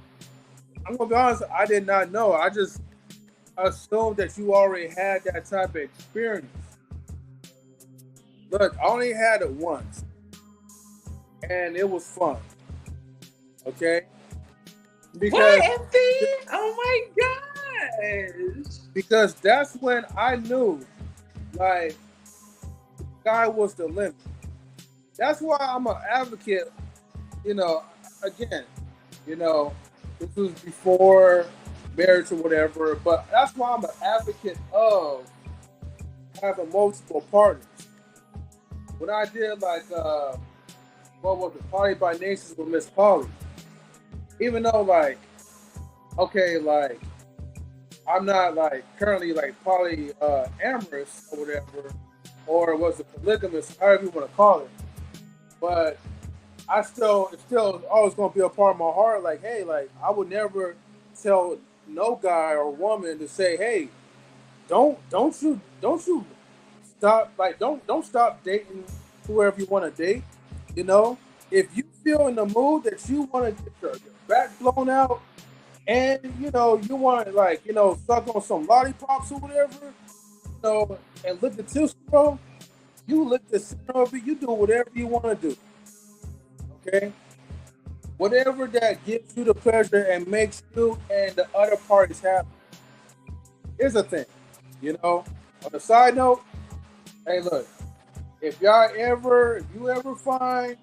I'm gonna be honest. I did not know. I just assumed that you already had that type of experience. Look, I only had it once, and it was fun. Okay, What, because Effie? Oh my gosh. because that's when I knew, like, sky was the limit. That's why I'm an advocate. You know, again, you know, this was before marriage or whatever, but that's why I'm an advocate of having multiple partners. When I did like what was it, Party by Nations with Miss Polly, even though like okay, like I'm not like currently like poly amorous or whatever, or was it polygamous, however you want to call it, but it's still always gonna be a part of my heart. Like, hey, like I would never tell no guy or woman to say, hey, don't you stop, like don't stop dating whoever you want to date. You know, if you feel in the mood that you want to get your back blown out, and you want to like suck on some lollipops or whatever, and lick the Tootsie Roll, you lick the center of it. You do whatever you want to do. Okay, whatever that gives you the pleasure and makes you and the other parties happy. Here's the thing, you know. On a side note, hey, look, if you ever find,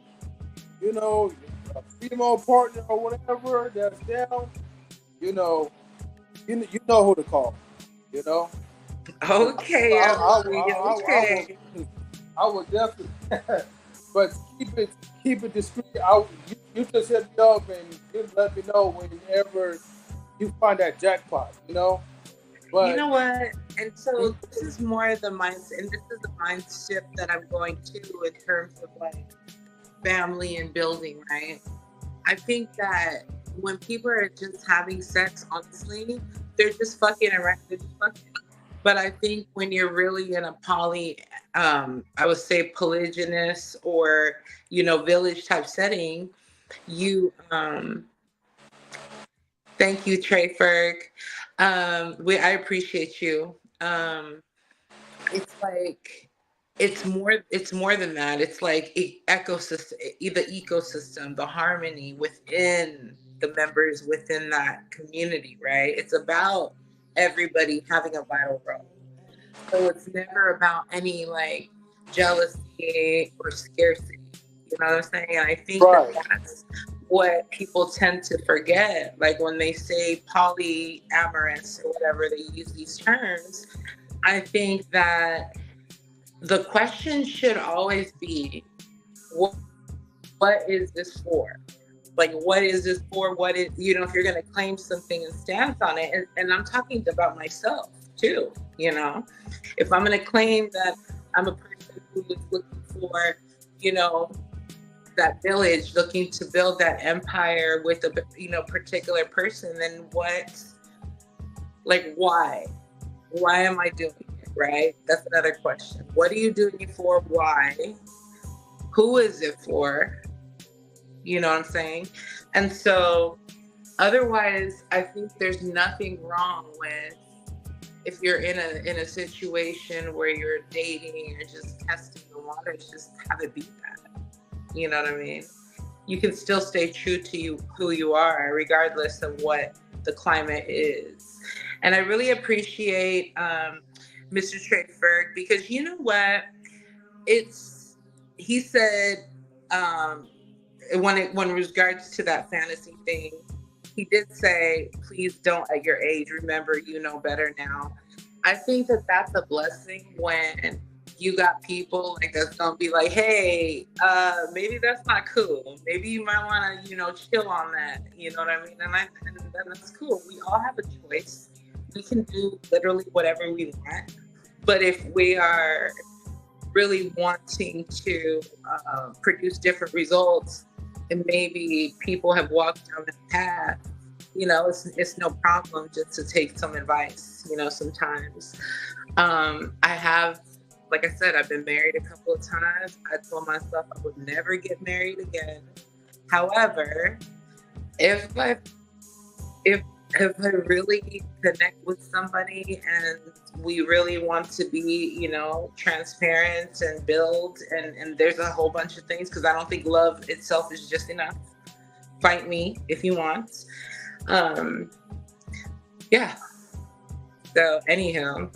a female partner or whatever that's down, you know, you know who to call. You know, Okay, I okay. I would definitely, but keep it discreet. You just hit me up and you let me know whenever you find that jackpot. You But know what? And mm, so this is more the mindset, and this is the mind shift that I'm going to in terms of like family and building, right? I think that when people are just having sex, honestly, they're just fucking around. They're just fucking. But I think when you're really in a I would say polygynous or village type setting, you Thank you, Trey Ferg. I appreciate you. It's like it's more than that. It's like ecosystem, the ecosystem, the harmony within the members within that community, right? It's about everybody having a vital role. So it's never about any like jealousy or scarcity. You know what I'm saying? And I think that Right. that's what people tend to forget. Like when they say polyamorous or whatever, they use these terms. I think that the question should always be, what is this for? Like, what is this for? What is, if you're going to claim something and stance on it, and I'm talking about myself too, if I'm going to claim that I'm a person who is looking for, you know, that village, looking to build that empire with a, particular person, then what, like, why? Why am I doing it? Right? That's another question. What are you doing it for? Why? Who is it for? You know what I'm saying? And so, otherwise, I think there's nothing wrong with if you're in a situation where you're dating or just testing the waters, just have it be that. You know what I mean? You can still stay true to who you are, regardless of what the climate is. And I really appreciate Mr. Tradeberg, because you know what? He said, um, when regards to that fantasy thing, he did say, please don't at your age, remember you know better now. I think that that's a blessing when you got people like that's gonna be like, hey, maybe that's not cool. Maybe you might want to, chill on that. You know what I mean? And that's cool. We all have a choice. We can do literally whatever we want. But if we are really wanting to produce different results, and maybe people have walked down that path, it's no problem just to take some advice, sometimes. I have, like I said, I've been married a couple of times. I told myself I would never get married again. However, if I if if I really connect with somebody and we really want to be, transparent and build, and there's a whole bunch of things, because I don't think love itself is just enough. Fight me if you want. Um, yeah. So anyhow,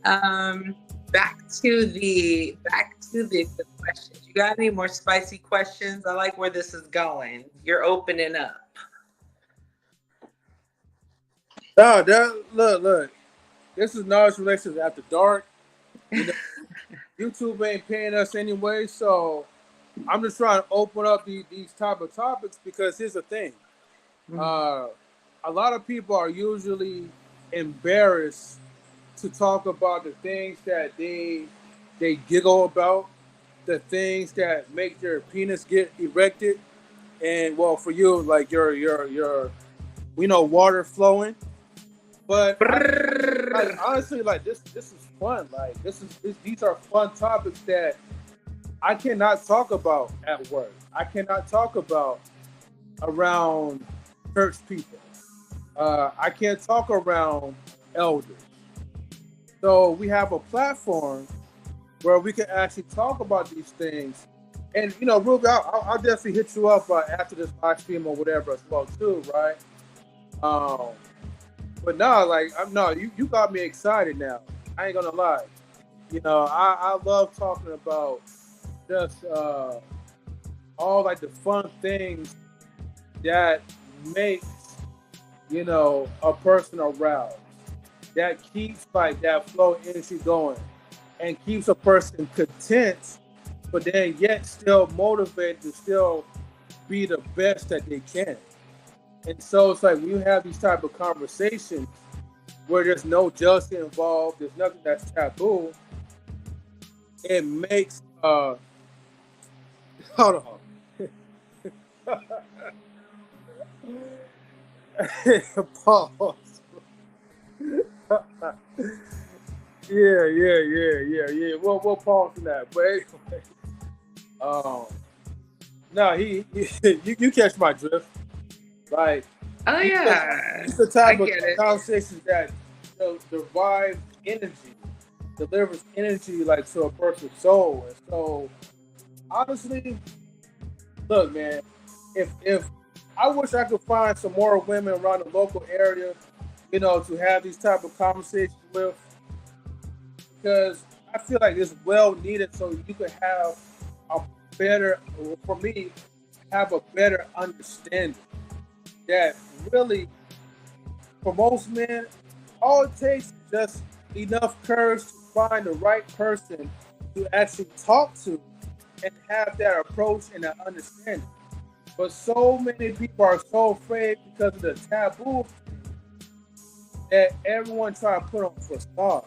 back to the questions. You got any more spicy questions? I like where this is going. You're opening up. No, look. This is Knowledge Relations After Dark. YouTube ain't paying us anyway, so I'm just trying to open up these type of topics, because here's the thing. A lot of people are usually embarrassed to talk about the things that they giggle about, the things that make their penis get erected, and well, for you, like your water flowing. But like honestly, like this is fun. Like these are fun topics that I cannot talk about at work. I cannot talk about around church people. I can't talk around elders. So we have a platform where we can actually talk about these things. And Ruby, I'll definitely hit you up after this live stream or whatever as well too, right? But no, like you got me excited now. I ain't gonna lie. I love talking about just all like the fun things that makes a person aroused, that keeps like that flow energy going, and keeps a person content, but then yet still motivated to still be the best that they can. And so it's like when you have these type of conversations where there's no jealousy involved, there's nothing that's taboo, it makes hold on. Pause. Yeah. We'll pause on that. But anyway, no, you catch my drift. Like Oh These are, yeah, these are the I type of get it. conversations that derive energy, delivers energy like to a person's soul. And so, honestly, look, man, if I wish I could find some more women around the local area, to have these type of conversations with, because I feel like it's well needed, so you could have a better, for me, have a better understanding that really, for most men, all it takes is just enough courage to find the right person to actually talk to and have that approach and that understanding. But so many people are so afraid because of the taboo that everyone try to put on facade,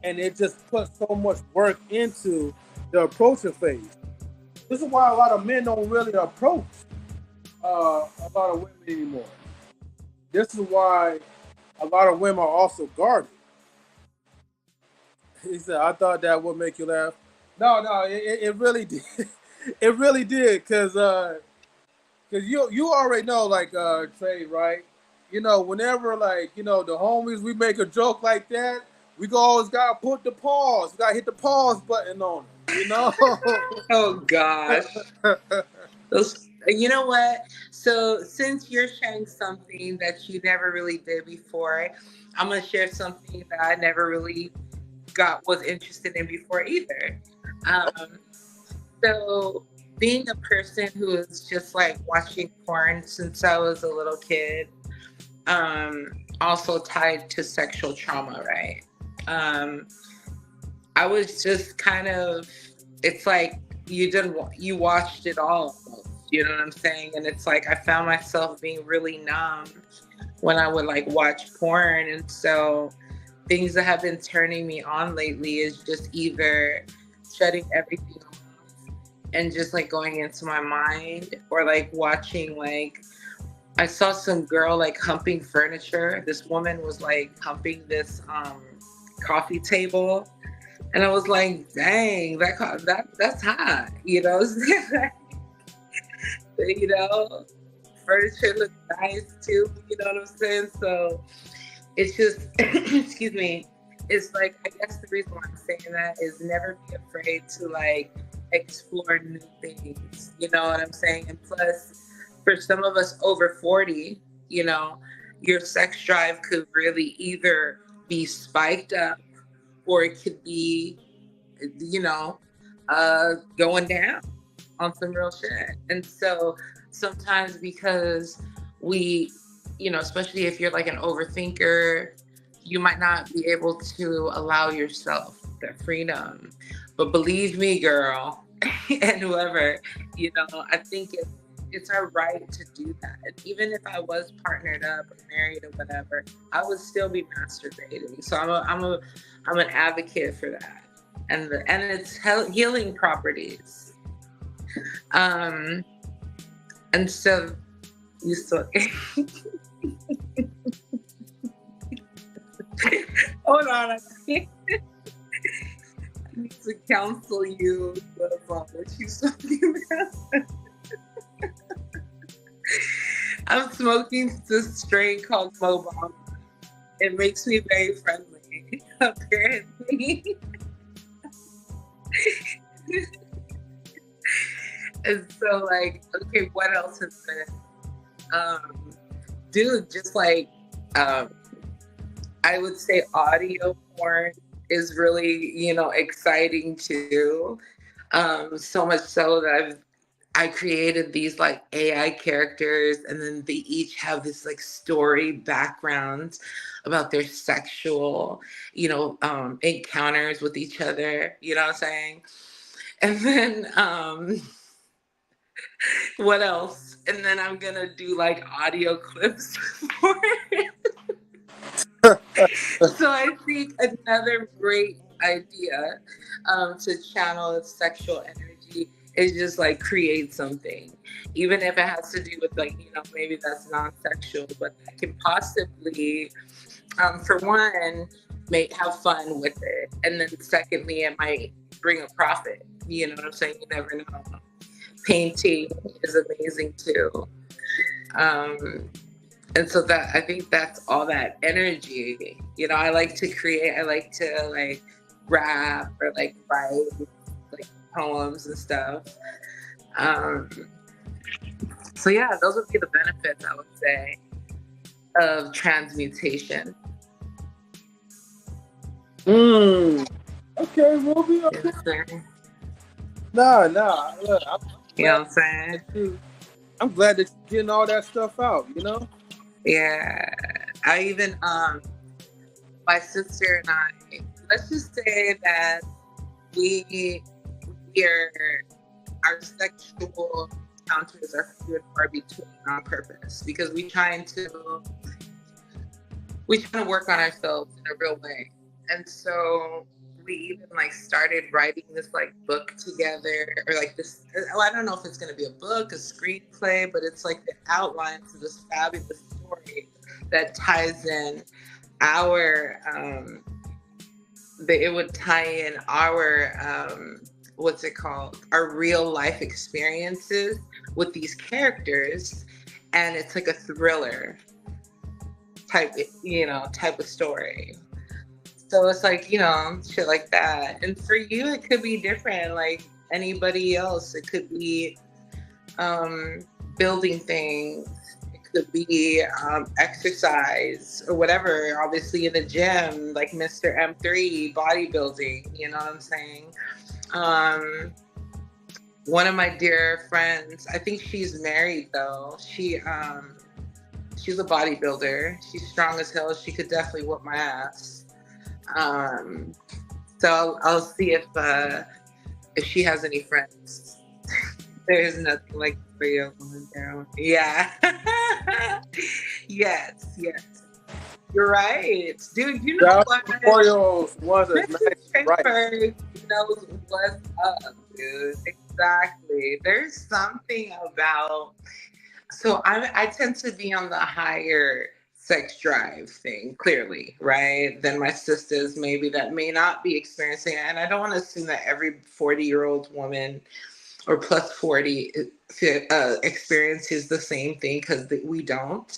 and it just puts so much work into the approaching phase. This is why a lot of men don't really approach a lot of women anymore. This is why a lot of women are also guarded. He said, "I thought that would make you laugh." No, no, it really did. It really did, cause you already know, like, Trey, right? Whenever, like, the homies, we make a joke like that, we always gotta put the pause. We gotta hit the pause button on them. Oh gosh. Those, you know what? So since you're sharing something that you never really did before, I'm gonna share something that I never really was interested in before either. Um, so being a person who is just like watching porn since I was a little kid, also tied to sexual trauma, right? Um, I was just kind of, it's like you watched it all almost, you know what I'm saying? And it's like I found myself being really numb when I would like watch porn. And so things that have been turning me on lately is just either shutting everything off and just like going into my mind, or like watching, like, I saw some girl like humping furniture. This woman was like humping this coffee table, and I was like, dang, that's hot, you know, furniture looks nice too, you know what I'm saying? So it's just, excuse me, it's like, I guess the reason why I'm saying that is never be afraid to like explore new things, you know what I'm saying? And plus, for some of us over 40, you know, your sex drive could really either be spiked up, or it could be, you know, going down on some real shit. And so sometimes, because we, especially if you're like an overthinker, you might not be able to allow yourself the freedom. But believe me, girl, and whoever, I think it's our right to do that. And even if I was partnered up or married or whatever, I would still be masturbating. So I'm an advocate for that, and its healing properties. Um, and so you still hold on. I need to counsel you with what you talking about. I'm smoking this strain called Mobile. It makes me very friendly, apparently. And so, like, okay, what else has been? Dude, just like, um, I would say audio porn is really, exciting too. So much so that I created these like AI characters, and then they each have this like story background about their sexual, encounters with each other. You know what I'm saying? And then what else? And then I'm gonna do like audio clips for it. So I think another great idea, to channel its sexual energy, is just like create something, even if it has to do with, like, maybe that's non-sexual, but that can possibly, for one, make have fun with it, and then secondly, it might bring a profit. You know what I'm saying? You never know. Painting is amazing too. Um, And so that I think that's all that energy. You know, I like to create. I like to like rap or like write like poems and stuff. Um, so yeah, those would be the benefits I would say of transmutation. Mm. Okay, Ruby. You Okay. know what I'm saying? Nah, nah. Look, You know glad what I'm saying? that you. I'm glad that you're getting all that stuff out. You know. Yeah. I even my sister and I, let's just say that we are our sexual encounters are few and far between on purpose because we trying to work on ourselves in a real way. And so we even like started writing this like book together or like this, oh, I don't know if it's going to be a book, a screenplay, but it's like the outline to this fabulous story that ties in our it would tie in our what's it called, our real life experiences with these characters, and it's like a thriller type, type of story. So it's like, shit like that. And for you it could be different, like anybody else. It could be um building things, it could be exercise or whatever, obviously in the gym like Mr. M3 bodybuilding, you know what I'm saying. um One of my dear friends, I think she's married though, she's a bodybuilder, she's strong as hell, she could definitely whoop my ass. um so I'll see if she has any friends. There's nothing like a 3-year-old woman down. Yeah. Yes, yes. You're right. Dude, you know Shout what? out to 4-year-olds, ones that's nice Mrs. and right. Strindberg knows what's up, dude. Exactly. There's something about, so I tend to be on the higher sex drive thing, clearly, right? Than my sisters, maybe that may not be experiencing it. And I don't want to assume that every 40-year-old woman or plus 40 experiences the same thing, because we don't.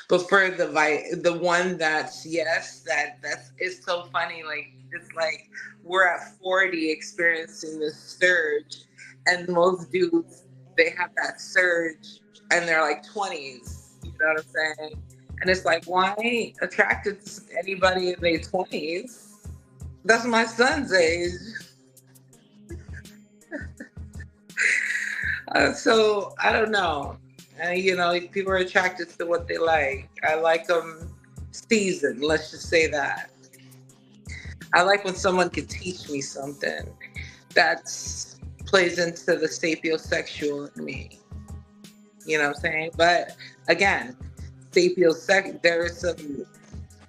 But for the one that's yes, that's it's so funny, like it's like we're at 40 experiencing this surge, and most dudes, they have that surge and they're like 20s, you know what I'm saying. And it's like, why ain't attracted to anybody in their 20s? That's my son's age. So I don't know. People are attracted to what they like. I like them seasoned. Let's just say that. I like when someone could teach me something that plays into the sapiosexual in me. You know what I'm saying? But again, there is some.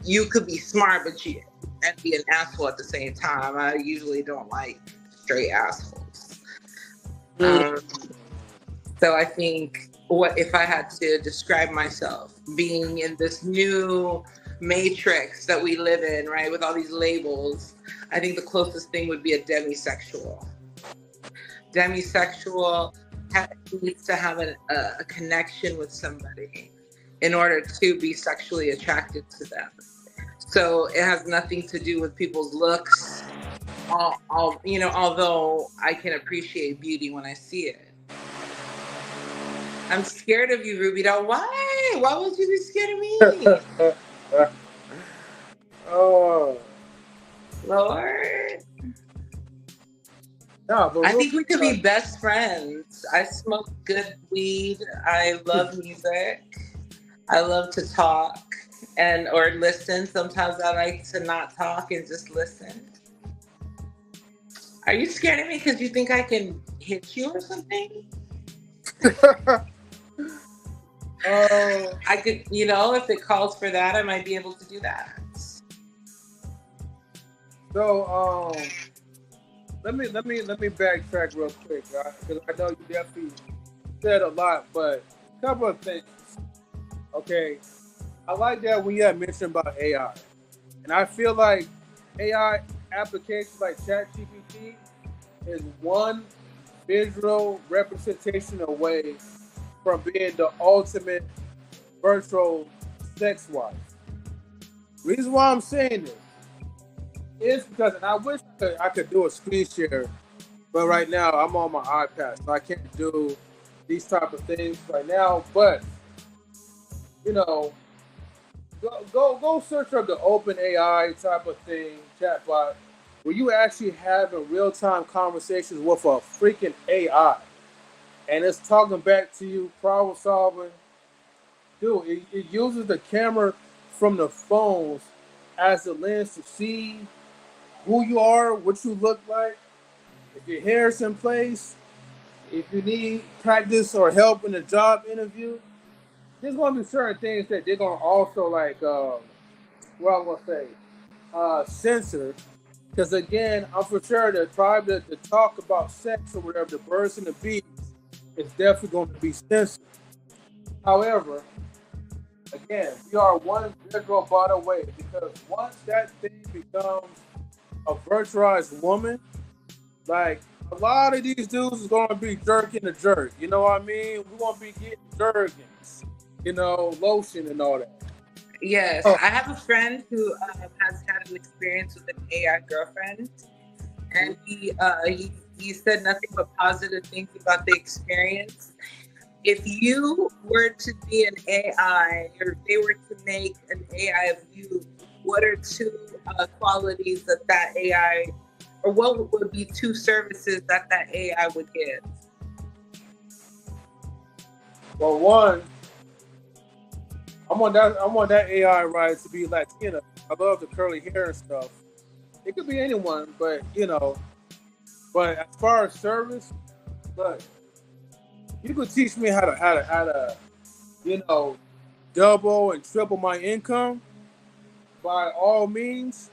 You could be smart, but you and be an asshole at the same time. I usually don't like straight assholes. Mm. Um, So I think, what if I had to describe myself being in this new matrix that we live in, right, with all these labels, I think the closest thing would be a demisexual. Demisexual needs to have a connection with somebody in order to be sexually attracted to them. So it has nothing to do with people's looks. Although I can appreciate beauty when I see it. I'm scared of you, Ruby doll. Why? Why would you be scared of me? Oh, Lord. nah, but I Ruby, think we could be best friends. I smoke good weed. I love music. I love to talk and or listen. Sometimes I like to not talk and just listen. Are you scared of me because you think I can hit you or something? oh, I could, if it calls for that, I might be able to do that. so let me backtrack real quick, because I know you definitely said a lot, but a couple of things. Okay, I like that when you had mentioned about AI, and I feel like AI applications like ChatGPT is one visual representation away from being the ultimate virtual sex wise. Reason why I'm saying this is because, and I wish I could do a screen share, but right now I'm on my iPad, so I can't do these type of things right now. But you know, go search up the Open AI type of thing, chatbot, where you actually having real time conversations with a freaking AI, and it's talking back to you, problem solving. Dude, it uses the camera from the phones as a lens to see who you are, what you look like, if your hair's in place, if you need practice or help in a job interview. There's gonna be certain things that they're gonna also like. What I'm gonna say, censor. Because again, I'm for sure the tribe that to talk about sex or whatever, the birds and the bees, is definitely going to be censored. However, again, we are one big robot away because once that thing becomes a virtualized woman, like a lot of these dudes is gonna be jerking the jerk. You know what I mean? We're gonna be getting jerkins, lotion and all that. Yes, Oh, I have a friend who has had an experience with an AI girlfriend, and he said nothing but positive things about the experience. If you were to be an AI, or if they were to make an AI of you, what are two qualities that AI, or what would be two services that AI would give? well, one, I want that AI right to be Latina. I love the curly hair and stuff. It could be anyone, but But as far as service, look, you could teach me how to you know double and triple my income by all means.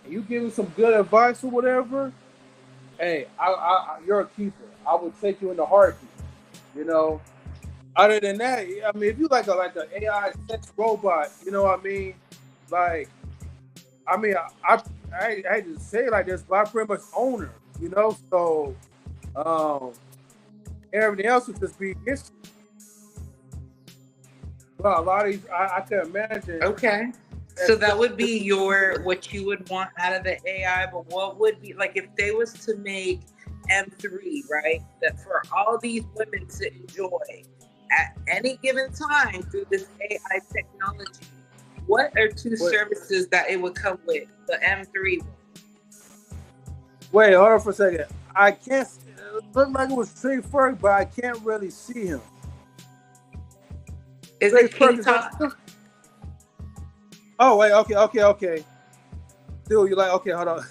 And you give me some good advice or whatever. Hey, you're a keeper. I would take you in the heartbeat. You know. Other than that, I mean, if you like an AI sex robot, you know what I mean? Like, I mean, I hate to say it like this, but I pretty much own her. So um, everything else would just be history. Well, a lot of these, I can imagine. Okay. So that would be your what you would want out of the AI, but what would be like if they was to make M3, right? That for all these women to enjoy at any given time through this AI technology, what are two Wait, services that it would come with? The M3 one. wait, hold on for a second. I can't. It looked like it was Trey Ferg, but I can't really see him. Is Trey it Ferg, King is that Talk? you? Oh, wait, okay. Dude, you like, okay, hold on.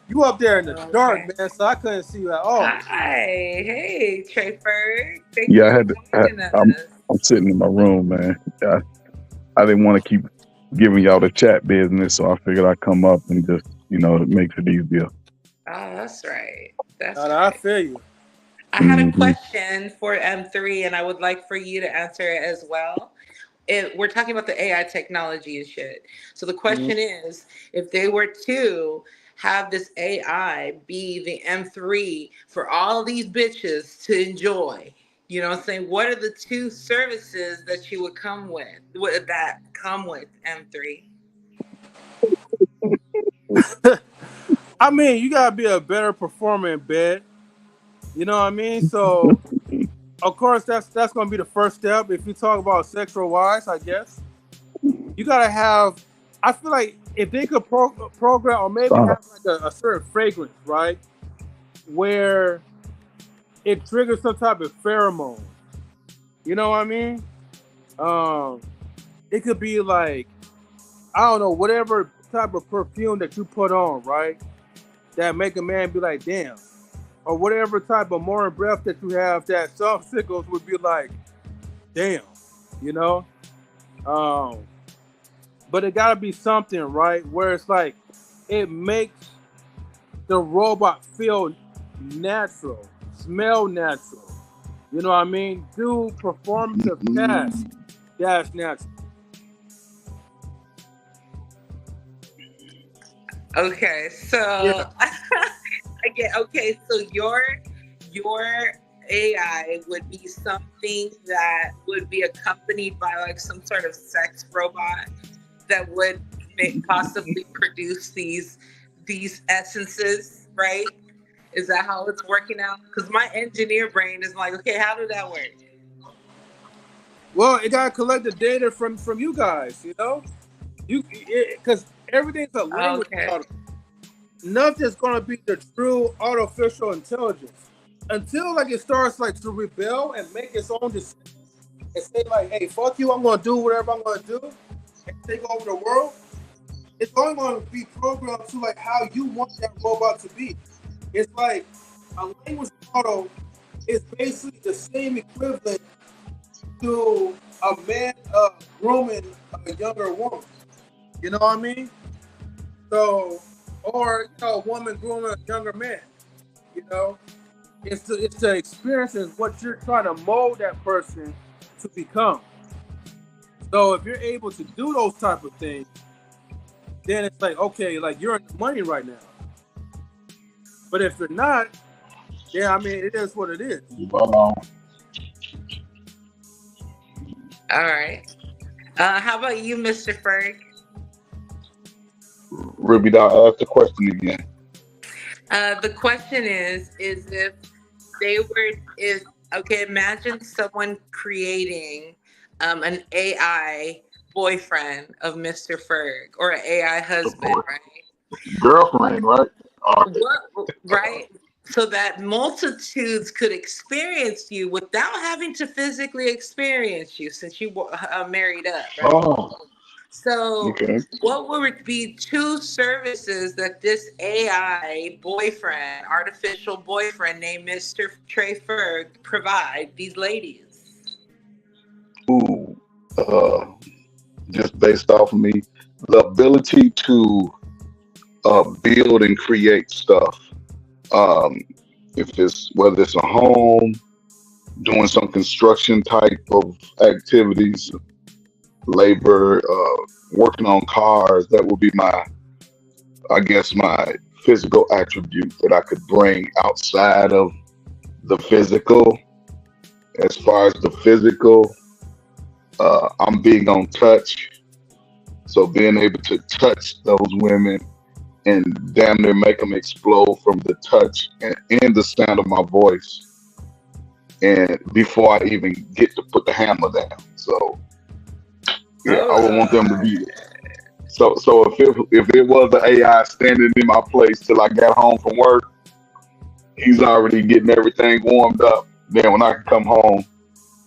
You up there in the dark, Okay. man, so I couldn't see you at all. Hi. Hey, Trey Ferg. Thank you Yeah, I for had to, joining us. I'm sitting in my room, man. I didn't want to keep giving y'all the chat business, so I figured I'd come up and just, it makes it easier. Oh, that's right. No, That's no, I right. feel you. I had a Hmm. question for M3, and I would like for you to answer it as well. We're talking about the AI technology and shit. So the Mhm. question is, if they were to have this AI be the M3 for all these bitches to enjoy, you know what I'm saying? What are the two services that you would come with, that come with M3? I mean, you gotta be a better performer in bed. You know what I mean? So, of course, that's gonna be the first step. If you talk about sexual wise, I guess you gotta have. I feel like if they could program or maybe have Stop. like a certain fragrance, right, where it triggers some type of pheromone. You know what I mean? Um, it could be like I don't know, whatever type of perfume that you put on, right? That make a man be like, damn. Or whatever type of morning breath that you have that some sickles would be like, damn, you know? Um, but it gotta be something, right? Where it's like it makes the robot feel natural, smell natural. You know what I mean? Do performative tasks. That's natural. Okay, so Yeah. I get okay. So your AI would be something that would be accompanied by like some sort of sex robot that would possibly produce these essences, right? Is that how it's working out? Because my engineer brain is like, okay, how did that work? Well, it gotta collect the data from you guys. You know, because everything's a language Okay. model. Nothing's gonna be the true artificial intelligence until like it starts like to rebel and make its own decisions and say like, "Hey, fuck you! I'm gonna do whatever I'm gonna do and take over the world." It's only gonna be programmed to like how you want that robot to be. It's like a language model is basically the same equivalent to a man grooming a younger woman. You know what I mean? So, or a woman grooming a younger man. You know, it's the experience and what you're trying to mold that person to become. So if you're able to do those type of things, then it's like okay, like you're in the money right now. But if you're not, yeah, I mean it is what it is. All right. How about you, Mr. Ferg? Ruby, I'll ask the question again. The question is if they were, is okay, imagine someone creating an AI boyfriend of Mr. Ferg or an AI husband, right? Girlfriend, right? What, right? So that multitudes could experience you without having to physically experience you since you were married up, right? Oh, So, okay. what would be two services that this AI boyfriend, artificial boyfriend named Mr. Trey Ferg, provide these ladies? Ooh, uh, just based off of me, the ability to build and create stuff. Um, if it's whether it's a home, doing some construction type of activities, labor, working on cars, that would be my, I guess, my physical attribute that I could bring outside of the physical. As far as the physical, I'm big on touch. So being able to touch those women and damn near make them explode from the touch and the sound of my voice, and before I even get to put the hammer down. So yeah, I would want them to Oh, be so if it was the AI standing in my place till I got home from work, he's already getting everything warmed up. Then when I can come home,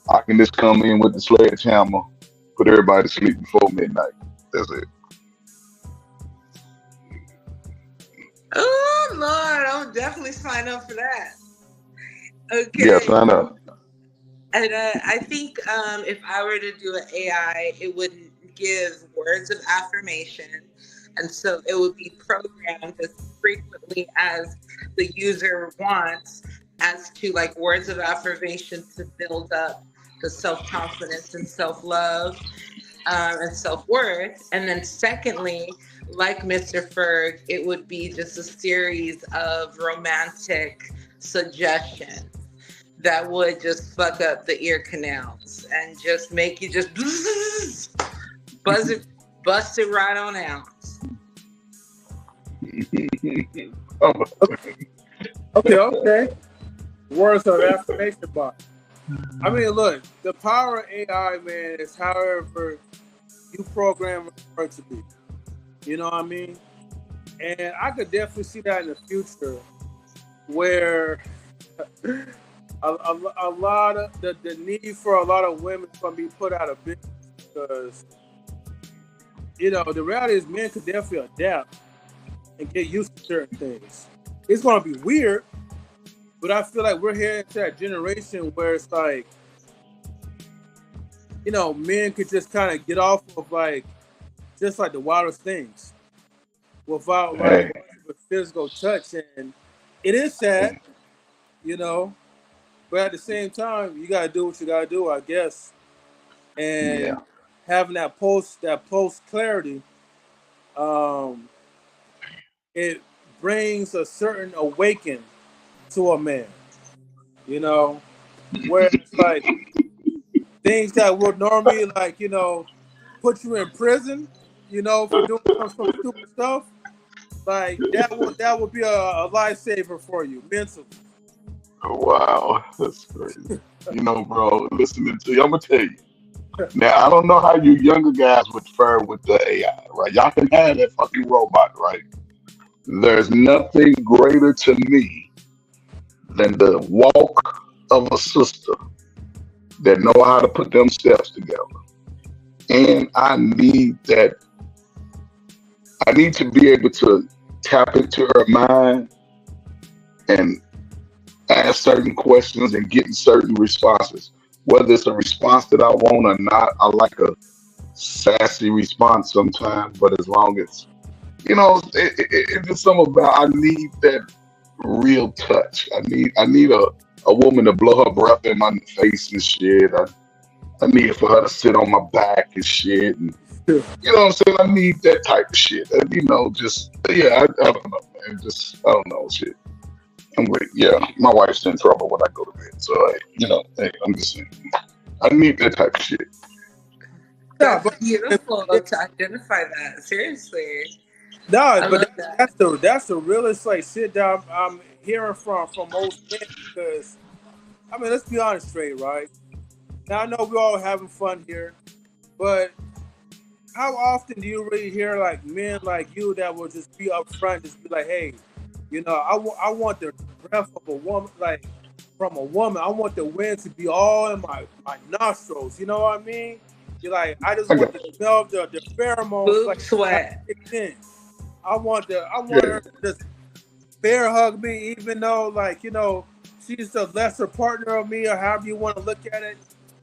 I can just come in with the sledgehammer, put everybody to sleep before midnight. That's it. oh Lord, I'll definitely sign up for that. Yeah, Okay. sign up. And I think if I were to do an AI, it would give words of affirmation. And so it would be programmed as frequently as the user wants as to like words of affirmation to build up the self confidence and self love and self worth. And then, secondly, like Mr. Ferg, it would be just a series of romantic suggestions that would just fuck up the ear canals and just make you just buzz it, bust it right on out. Oh, Okay. Words of affirmation box. I mean, look, the power of AI, man, is however you program it to be. You know what I mean? And I could definitely see that in the future where a lot of the need for a lot of women is going to be put out of business because, the reality is men could definitely adapt and get used to certain things. It's going to be weird, but I feel like we're heading to that generation where it's like, men could just kind of get off of like, just like the wildest things without like hey, much of a physical touch. And it is sad, you know, but at the same time, you gotta do what you gotta do, I guess. yeah. And having that post clarity, um, it brings a certain awaken to a man, you know. where it's like things that would normally like put you in prison, for doing some stupid stuff. Like that would be a lifesaver for you mentally. Wow, that's crazy. Bro, listening to you, I'm gonna tell you. Now, I don't know how you younger guys would fare with the AI, right? Y'all can have that fucking robot, right? There's nothing greater to me than the walk of a sister that know how to put them steps together. And I need to be able to tap into her mind and ask certain questions and getting certain responses. Whether it's a response that I want or not, I like a sassy response sometimes, but as long as it's just something about I need that real touch. I need a woman to blow her breath in my face and shit. I need for her to sit on my back and shit. And you know what I'm saying? I need that type of shit. And, just yeah, I don't know, man. Just I don't know shit. I'm great. Yeah, my wife's in trouble when I go to bed. So hey, I'm just saying. I need that type of shit. Yeah, That's but beautiful yeah, to identify that. Seriously. no, I but love that. that's the realest like shit that I'm hearing from most men because I mean let's be honest straight, right? Now I know we're all having fun here, but how often do you really hear like men like you that will just be upfront, just be like, hey, I want the breath of a woman, like from a woman. I want the wind to be all in my nostrils. You know what I mean? You're like, I just I want got to smell the pheromones Boob like not sweat. kicked in. I want yeah. her to just bear hug me, even though like she's the lesser partner of me, or however you want to look at it.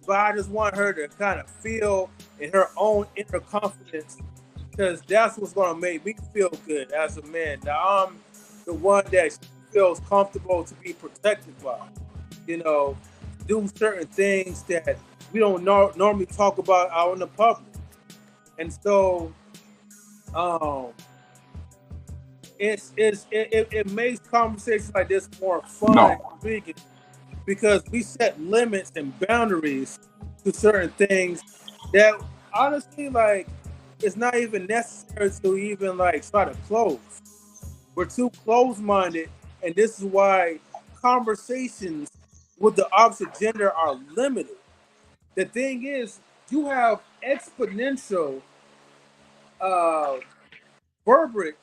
But I just want her to kind of feel in her own inner confidence, because that's what's gonna make me feel good as a man. Now I'm the one that she feels comfortable to be protected by. You know, do certain things that we don't normally talk about out in the public, and so um, it makes conversations like this more fun and No. intriguing because we set limits and boundaries to certain things that honestly like it's not even necessary to even like try to close. We're too close minded, and this is why conversations with the opposite gender are limited. The thing is, you have exponential uh, verbiage,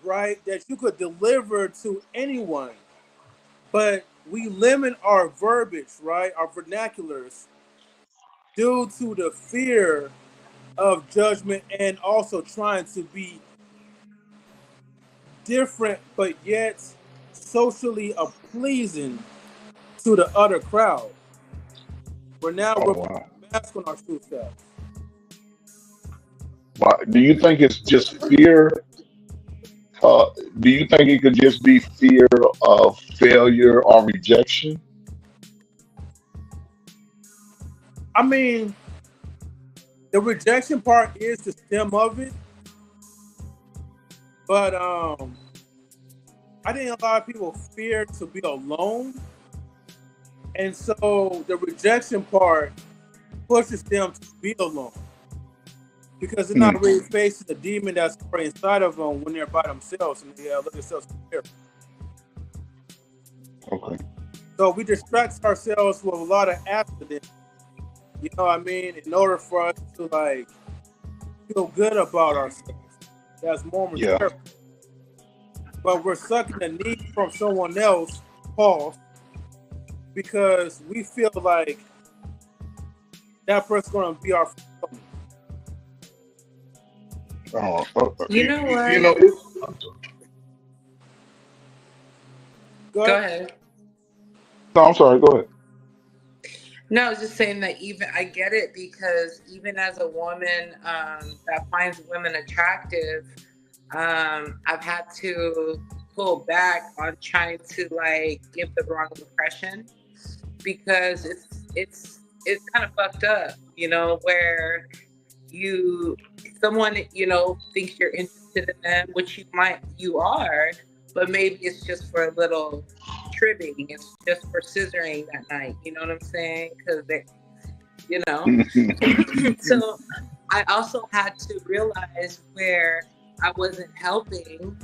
right, that you could deliver to anyone. But we limit our verbiage, right, our vernaculars, due to the fear of judgment and also trying to be different, but yet socially pleasing to the other crowd. Where now Oh we're wow. putting a mask on our true selves. But do you think it's just fear? Uh, do you think it could just be fear of failure or rejection? I mean, the rejection part is the stem of it, but I think a lot of people fear to be alone, and so the rejection part pushes them to be alone because they're not Mm, really facing the demon that's already inside of them when they're by themselves and they look at themselves in the mirror. okay. So we distract ourselves with a lot of accidents, you know what I mean, in order for us to like feel good about ourselves. That's Yeah. momentary. But we're sucking the need from someone else, pause, because we feel like that person's gonna be our fulfillment. You know You what? know, it, Go Go ahead. ahead. no, I'm sorry. Go ahead. No, I was just saying that even I get it because even as a woman that finds women attractive, I've had to pull back on trying to like give the wrong impression because it's kind of fucked up, where you someone thinks you're interested in them, which you are, but maybe it's just for a little trimming. It's just for scissoring that night. You know what I'm saying? Because they, you know. So I also had to realize where I wasn't helping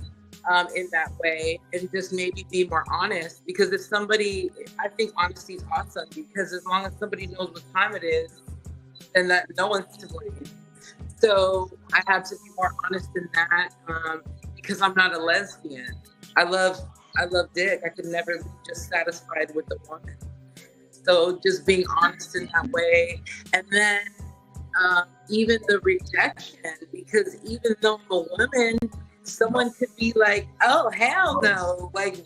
in that way, and just maybe be more honest. Because if somebody, I think honesty is awesome, because as long as somebody knows what time it is, then that no one's to blame. So I have to be more honest in that, because I'm not a lesbian. I love dick. I could never be just satisfied with a woman. So just being honest in that way, and then even the rejection, because even though I'm a woman, someone could be like, "Oh hell no!" Like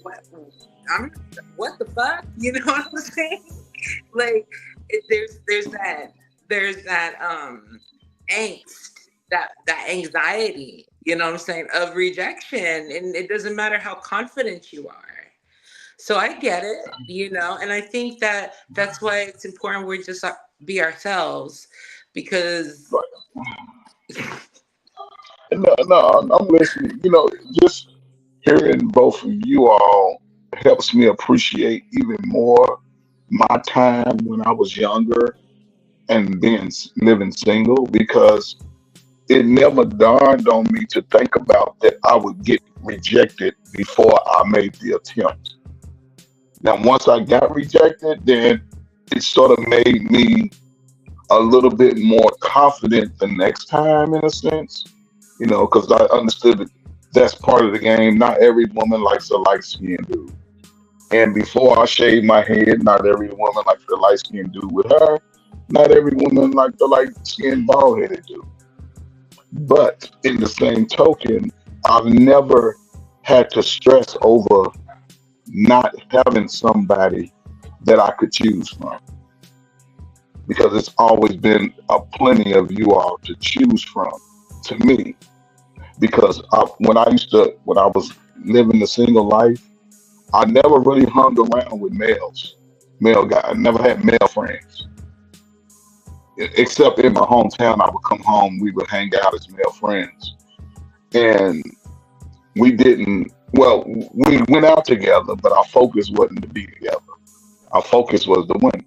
what the fuck? You know what I'm saying? Like there's that angst, that anxiety. You know what I'm saying, of rejection, and it doesn't matter how confident you are. So I get it, and I think that that's why it's important we just be ourselves, because No, no, I'm listening. Just hearing both of you all helps me appreciate even more my time when I was younger and living single, because it never dawned on me to think about that I would get rejected before I made the attempt. Now, once I got rejected, then it sort of made me a little bit more confident the next time, in a sense, because I understood that that's part of the game. Not every woman likes a light skinned dude. And before I shaved my head, not every woman likes the light skinned dude with her. Not every woman likes the light skinned bald headed dude. But in the same token, I've never had to stress over not having somebody that I could choose from, because it's always been a plenty of you all to choose from to me. Because when I was living the single life, I never really hung around with male guys. I never had male friends, except in my hometown. I would come home, we would hang out as male friends, and we didn't. Well, we went out together, but our focus wasn't to be together. Our focus was the women.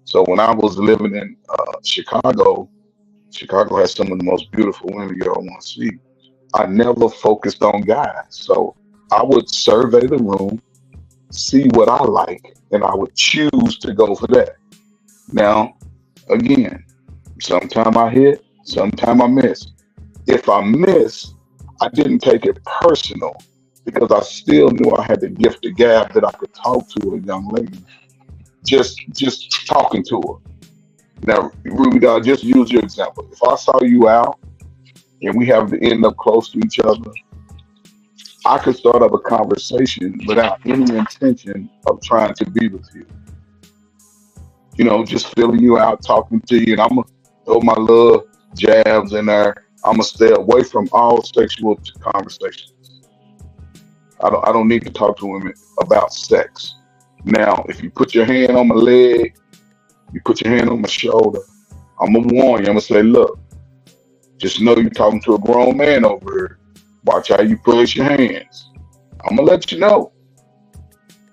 So when I was living in Chicago, Chicago has some of the most beautiful women you ever want to see. I never focused on guys. So I would survey the room, see what I like, and I would choose to go for that. Now, again, sometime I hit, sometime I miss. If I miss, I didn't take it personal, because I still knew I had the gift of gab that I could talk to a young lady, just talking to her. Now, Ruby doll, just use your example. If I saw you out and we have to end up close to each other, I could start up a conversation without any intention of trying to be with you. Just feeling you out, talking to you, and I'm gonna throw my little jabs in there. I'm gonna stay away from all sexual conversations. I don't need to talk to women about sex. Now, if you put your hand on my leg, you put your hand on my shoulder, I'm gonna warn you. I'm gonna say, look, just know you're talking to a grown man over here. Watch how you place your hands. I'm gonna let you know,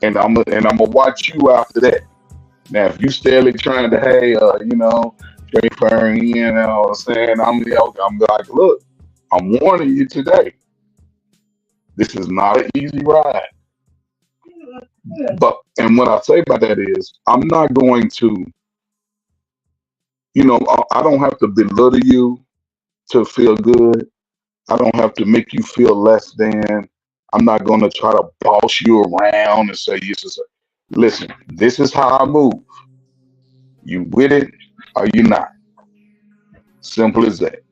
and I'm gonna watch you after that. Now, if you steadily trying to, hey, transferring in, you know what I'm saying, I'm like, look, I'm warning you today. This is not an easy ride. And what I say by that is, I'm not going to, I don't have to belittle you to feel good. I don't have to make you feel less than. I'm not going to try to boss you around and say, listen, this is how I move. You with it or you not? Simple as that.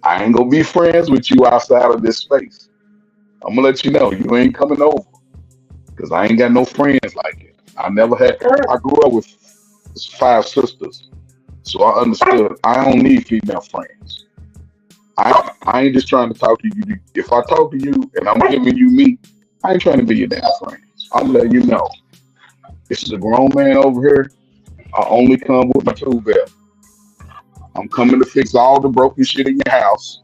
I ain't going to be friends with you outside of this space. I'm going to let you know you ain't coming over, because I ain't got no friends like it. I grew up with 5 sisters. So I understood I don't need female friends. I ain't just trying to talk to you. If I talk to you and I'm giving you me, I ain't trying to be your damn friend. I'm letting you know. This is a grown man over here. I only come with my tool belt. I'm coming to fix all the broken shit in your house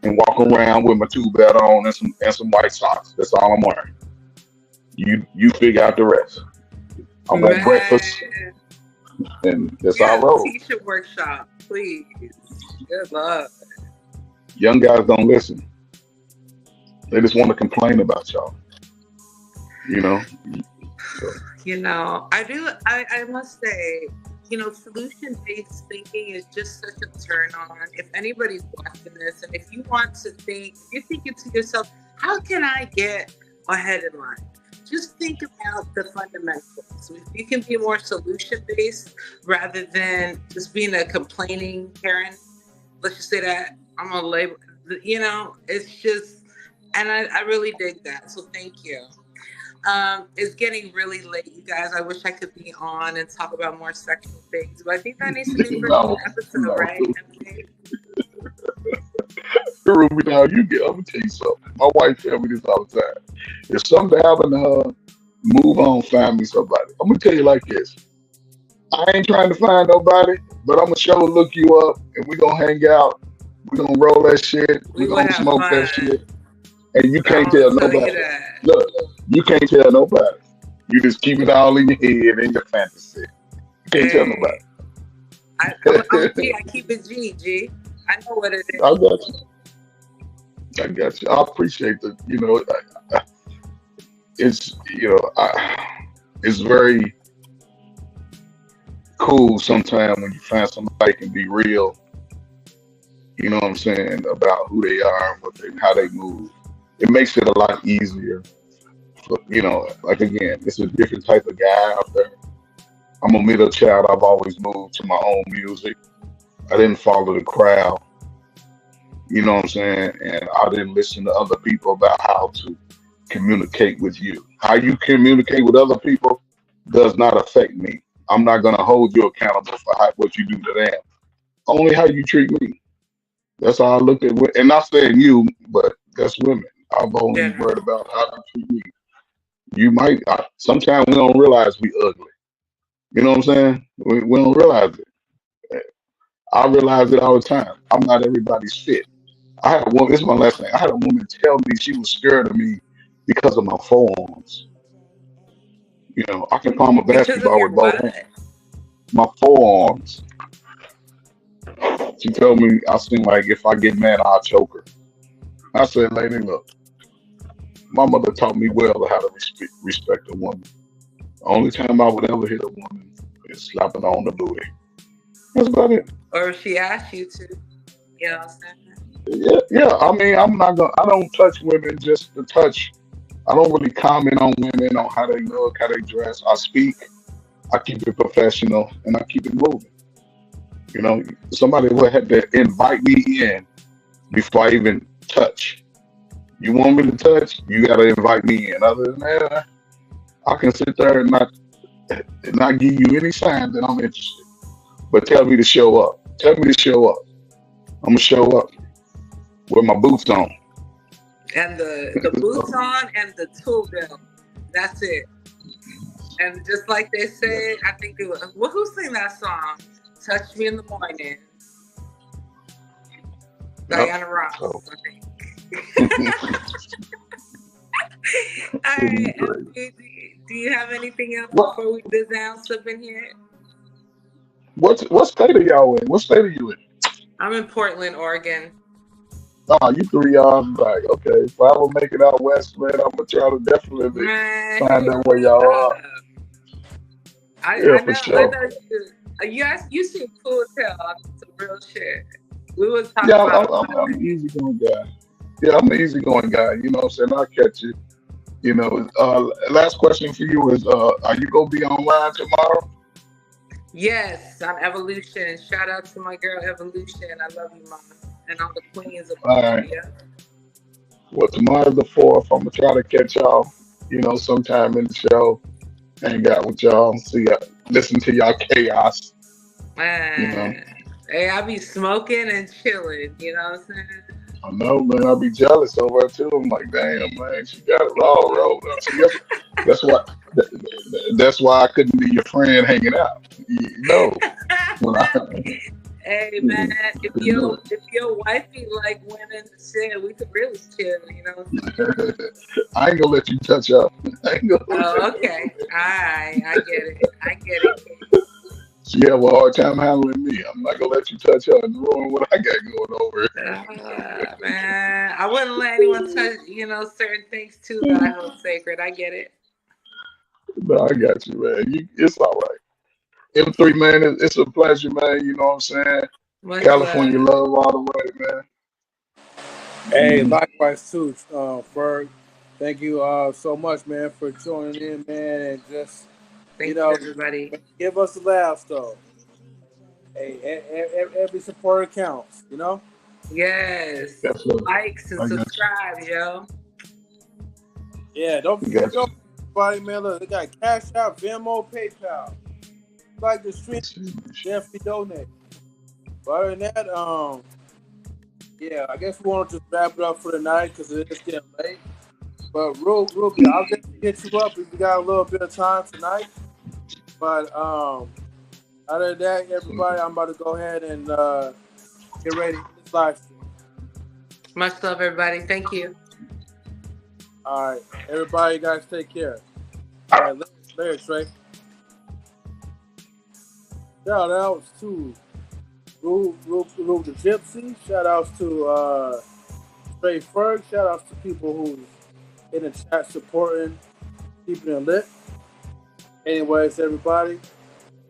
and walk around with my tool belt on and some white socks. That's all I'm wearing. You figure out the rest. I want breakfast, Man, and that's how I yes, roll. teacher workshop, please. Good luck. Young guys don't listen. They just want to complain about y'all. You know. So I do. I must say, solution-based thinking is just such a turn on. If anybody's watching this, and if you want to think, if you're thinking to yourself, how can I get ahead in life? Just think about the fundamentals. So if you can be more solution-based rather than just being a complaining Karen, let's just say that I'm a label. It's just, and I really dig that. So thank you. It's getting really late, you guys. I wish I could be on and talk about more sexual things, but I think that needs to be for another no, episode, no. right? Okay. Ruby, now you get. I'm gonna tell you something. My wife tell me this all the time. If something happened to her, move on, find me somebody. I'm gonna tell you like this. I ain't trying to find nobody, but I'm gonna show look you up, and we gonna hang out. We gonna roll that shit. We We would gonna have smoke that fun. shit, and you I'm can't gonna tell tell you nobody. that. Look, you can't tell nobody. You just keep it all in your head and your fantasy. You can't tell Hey, nobody. I'm a G. I keep it G. G. I know what it I is. got you. I got you. I appreciate the. It's it's very cool sometimes when you find somebody can be real. You know what I'm saying about who they are and how they move. It makes it a lot easier. Like again, it's a different type of guy out there. I'm a middle child. I've always moved to my own music. I didn't follow the crowd. You know what I'm saying? And I didn't listen to other people about how to communicate with you. How you communicate with other people does not affect me. I'm not going to hold you accountable for what you do to them. Only how you treat me. That's how I look at it. And not saying you, but that's women. I'm only worried General. about how you treat me. You might, sometimes we don't realize we ugly. You know what I'm saying? We don't realize it. I realize it all the time. I'm not everybody's fit. I had a woman, this is my last thing. I had a woman tell me she was scared of me because of my forearms. I can palm a Because of basketball your with both what? hands. My forearms. She told me I seem like if I get mad, I'll choke her. I said, lady, look, my mother taught me well how to respect a woman. The only time I would ever hit a woman is slapping her on the booty. That's about it. Or if she asked you to, you know what I'm saying? Yeah, yeah. I mean, I don't touch women just to touch. I don't really comment on women, on how they look, how they dress. I speak, I keep it professional, and I keep it moving. Somebody will have to invite me in before I even touch. You want me to touch? You got to invite me in. Other than that, I can sit there and not give you any sign that I'm interested. But tell me to show up. Tell me to show up. I'm gonna show up with my boots on. And the boots on and the tool belt. That's it. And just like they said, I think it was, well, who sang that song? Touch Me in the Morning. Yep. Diana So, Ross, I think. All right. Do you have anything else what before we biz down slip in here? what state are y'all in? What state are you in? I'm in Portland, Oregon. You 3 hours back. Okay. If I ever make it out west, man, I'm gonna try to definitely Man, hit find me out where y'all up. are. I, Yeah, I for know I sure. know you seem cool as hell on some real shit. We was talking Yeah, about a I'm lot of an things. easygoing guy. Yeah, I'm an easygoing guy. You know what I'm saying? I'll catch you. Last question for you is, are you gonna be online tomorrow? Yes, on Evolution. Shout out to my girl Evolution. I love you, mama. And all the queens of All right. Columbia. Well, tomorrow's the fourth. I'm gonna try to catch y'all. Sometime in the show, hang out with y'all, see y'all, listen to y'all chaos. You know, Man. Hey, I be smoking and chilling, you know what I'm saying? I know, man. I'll be jealous over her too. I'm like, damn, man, she got it all rolled up. See, that's why that's why I couldn't be your friend hanging out. When I Hey man, if your wifey like women, shit, we could really chill. You know what I'm saying? I ain't gonna let you touch up. I ain't gonna let Oh, okay. All right, I get it. I get it. She have a hard time handling me. I'm not gonna let you touch her and ruin what I got going over. Man, I wouldn't let anyone touch, certain things too that I hold sacred. I get it. No, I got you, man. It's all right. M3, man, it's a pleasure, man. You know what I'm saying? Much California love. love all the way, man. Hey, Mhm. likewise too, Ferg. Thank you so much, man, for joining in, man, and just you Thank you, know, everybody. give us the laughs though. Hey, every supporter counts, you know. Yes. Definitely. Likes and I got subscribe, yo. Yeah, don't you. I forget got though, everybody, man. Look, they got Cash App, Venmo, PayPal. Like the stream, you. definitely donate. But other than that, yeah, I guess we want to just wrap it up for the night because it is getting late. But Ruby, I'll definitely hit you up if we got a little bit of time tonight. But other than that, everybody, I'm about to go ahead and get ready for this live stream. Much love, everybody. Thank you. All right, everybody, you guys take care. All right, later, Trey. Shout outs to Rube the Gypsy. Shout outs to Trey Ferg. Shout outs to people who's in the chat supporting, keeping it lit. Anyways, everybody,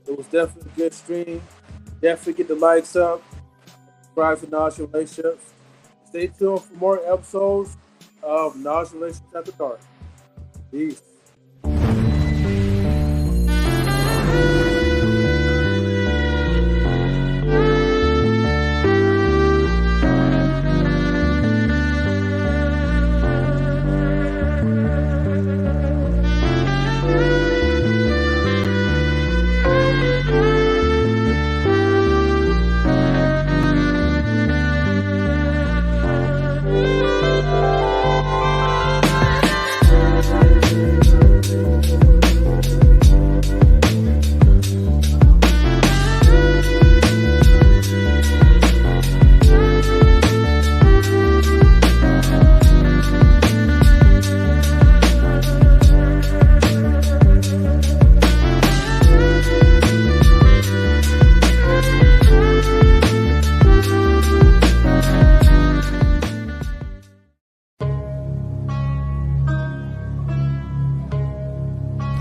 it was definitely a good stream. Definitely get the likes up. Subscribe to Knowledge Relationships. Stay tuned for more episodes of Knowledge Relationships After Dark. Peace.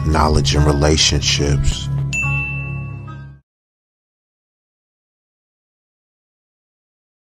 Knowledge and relationships.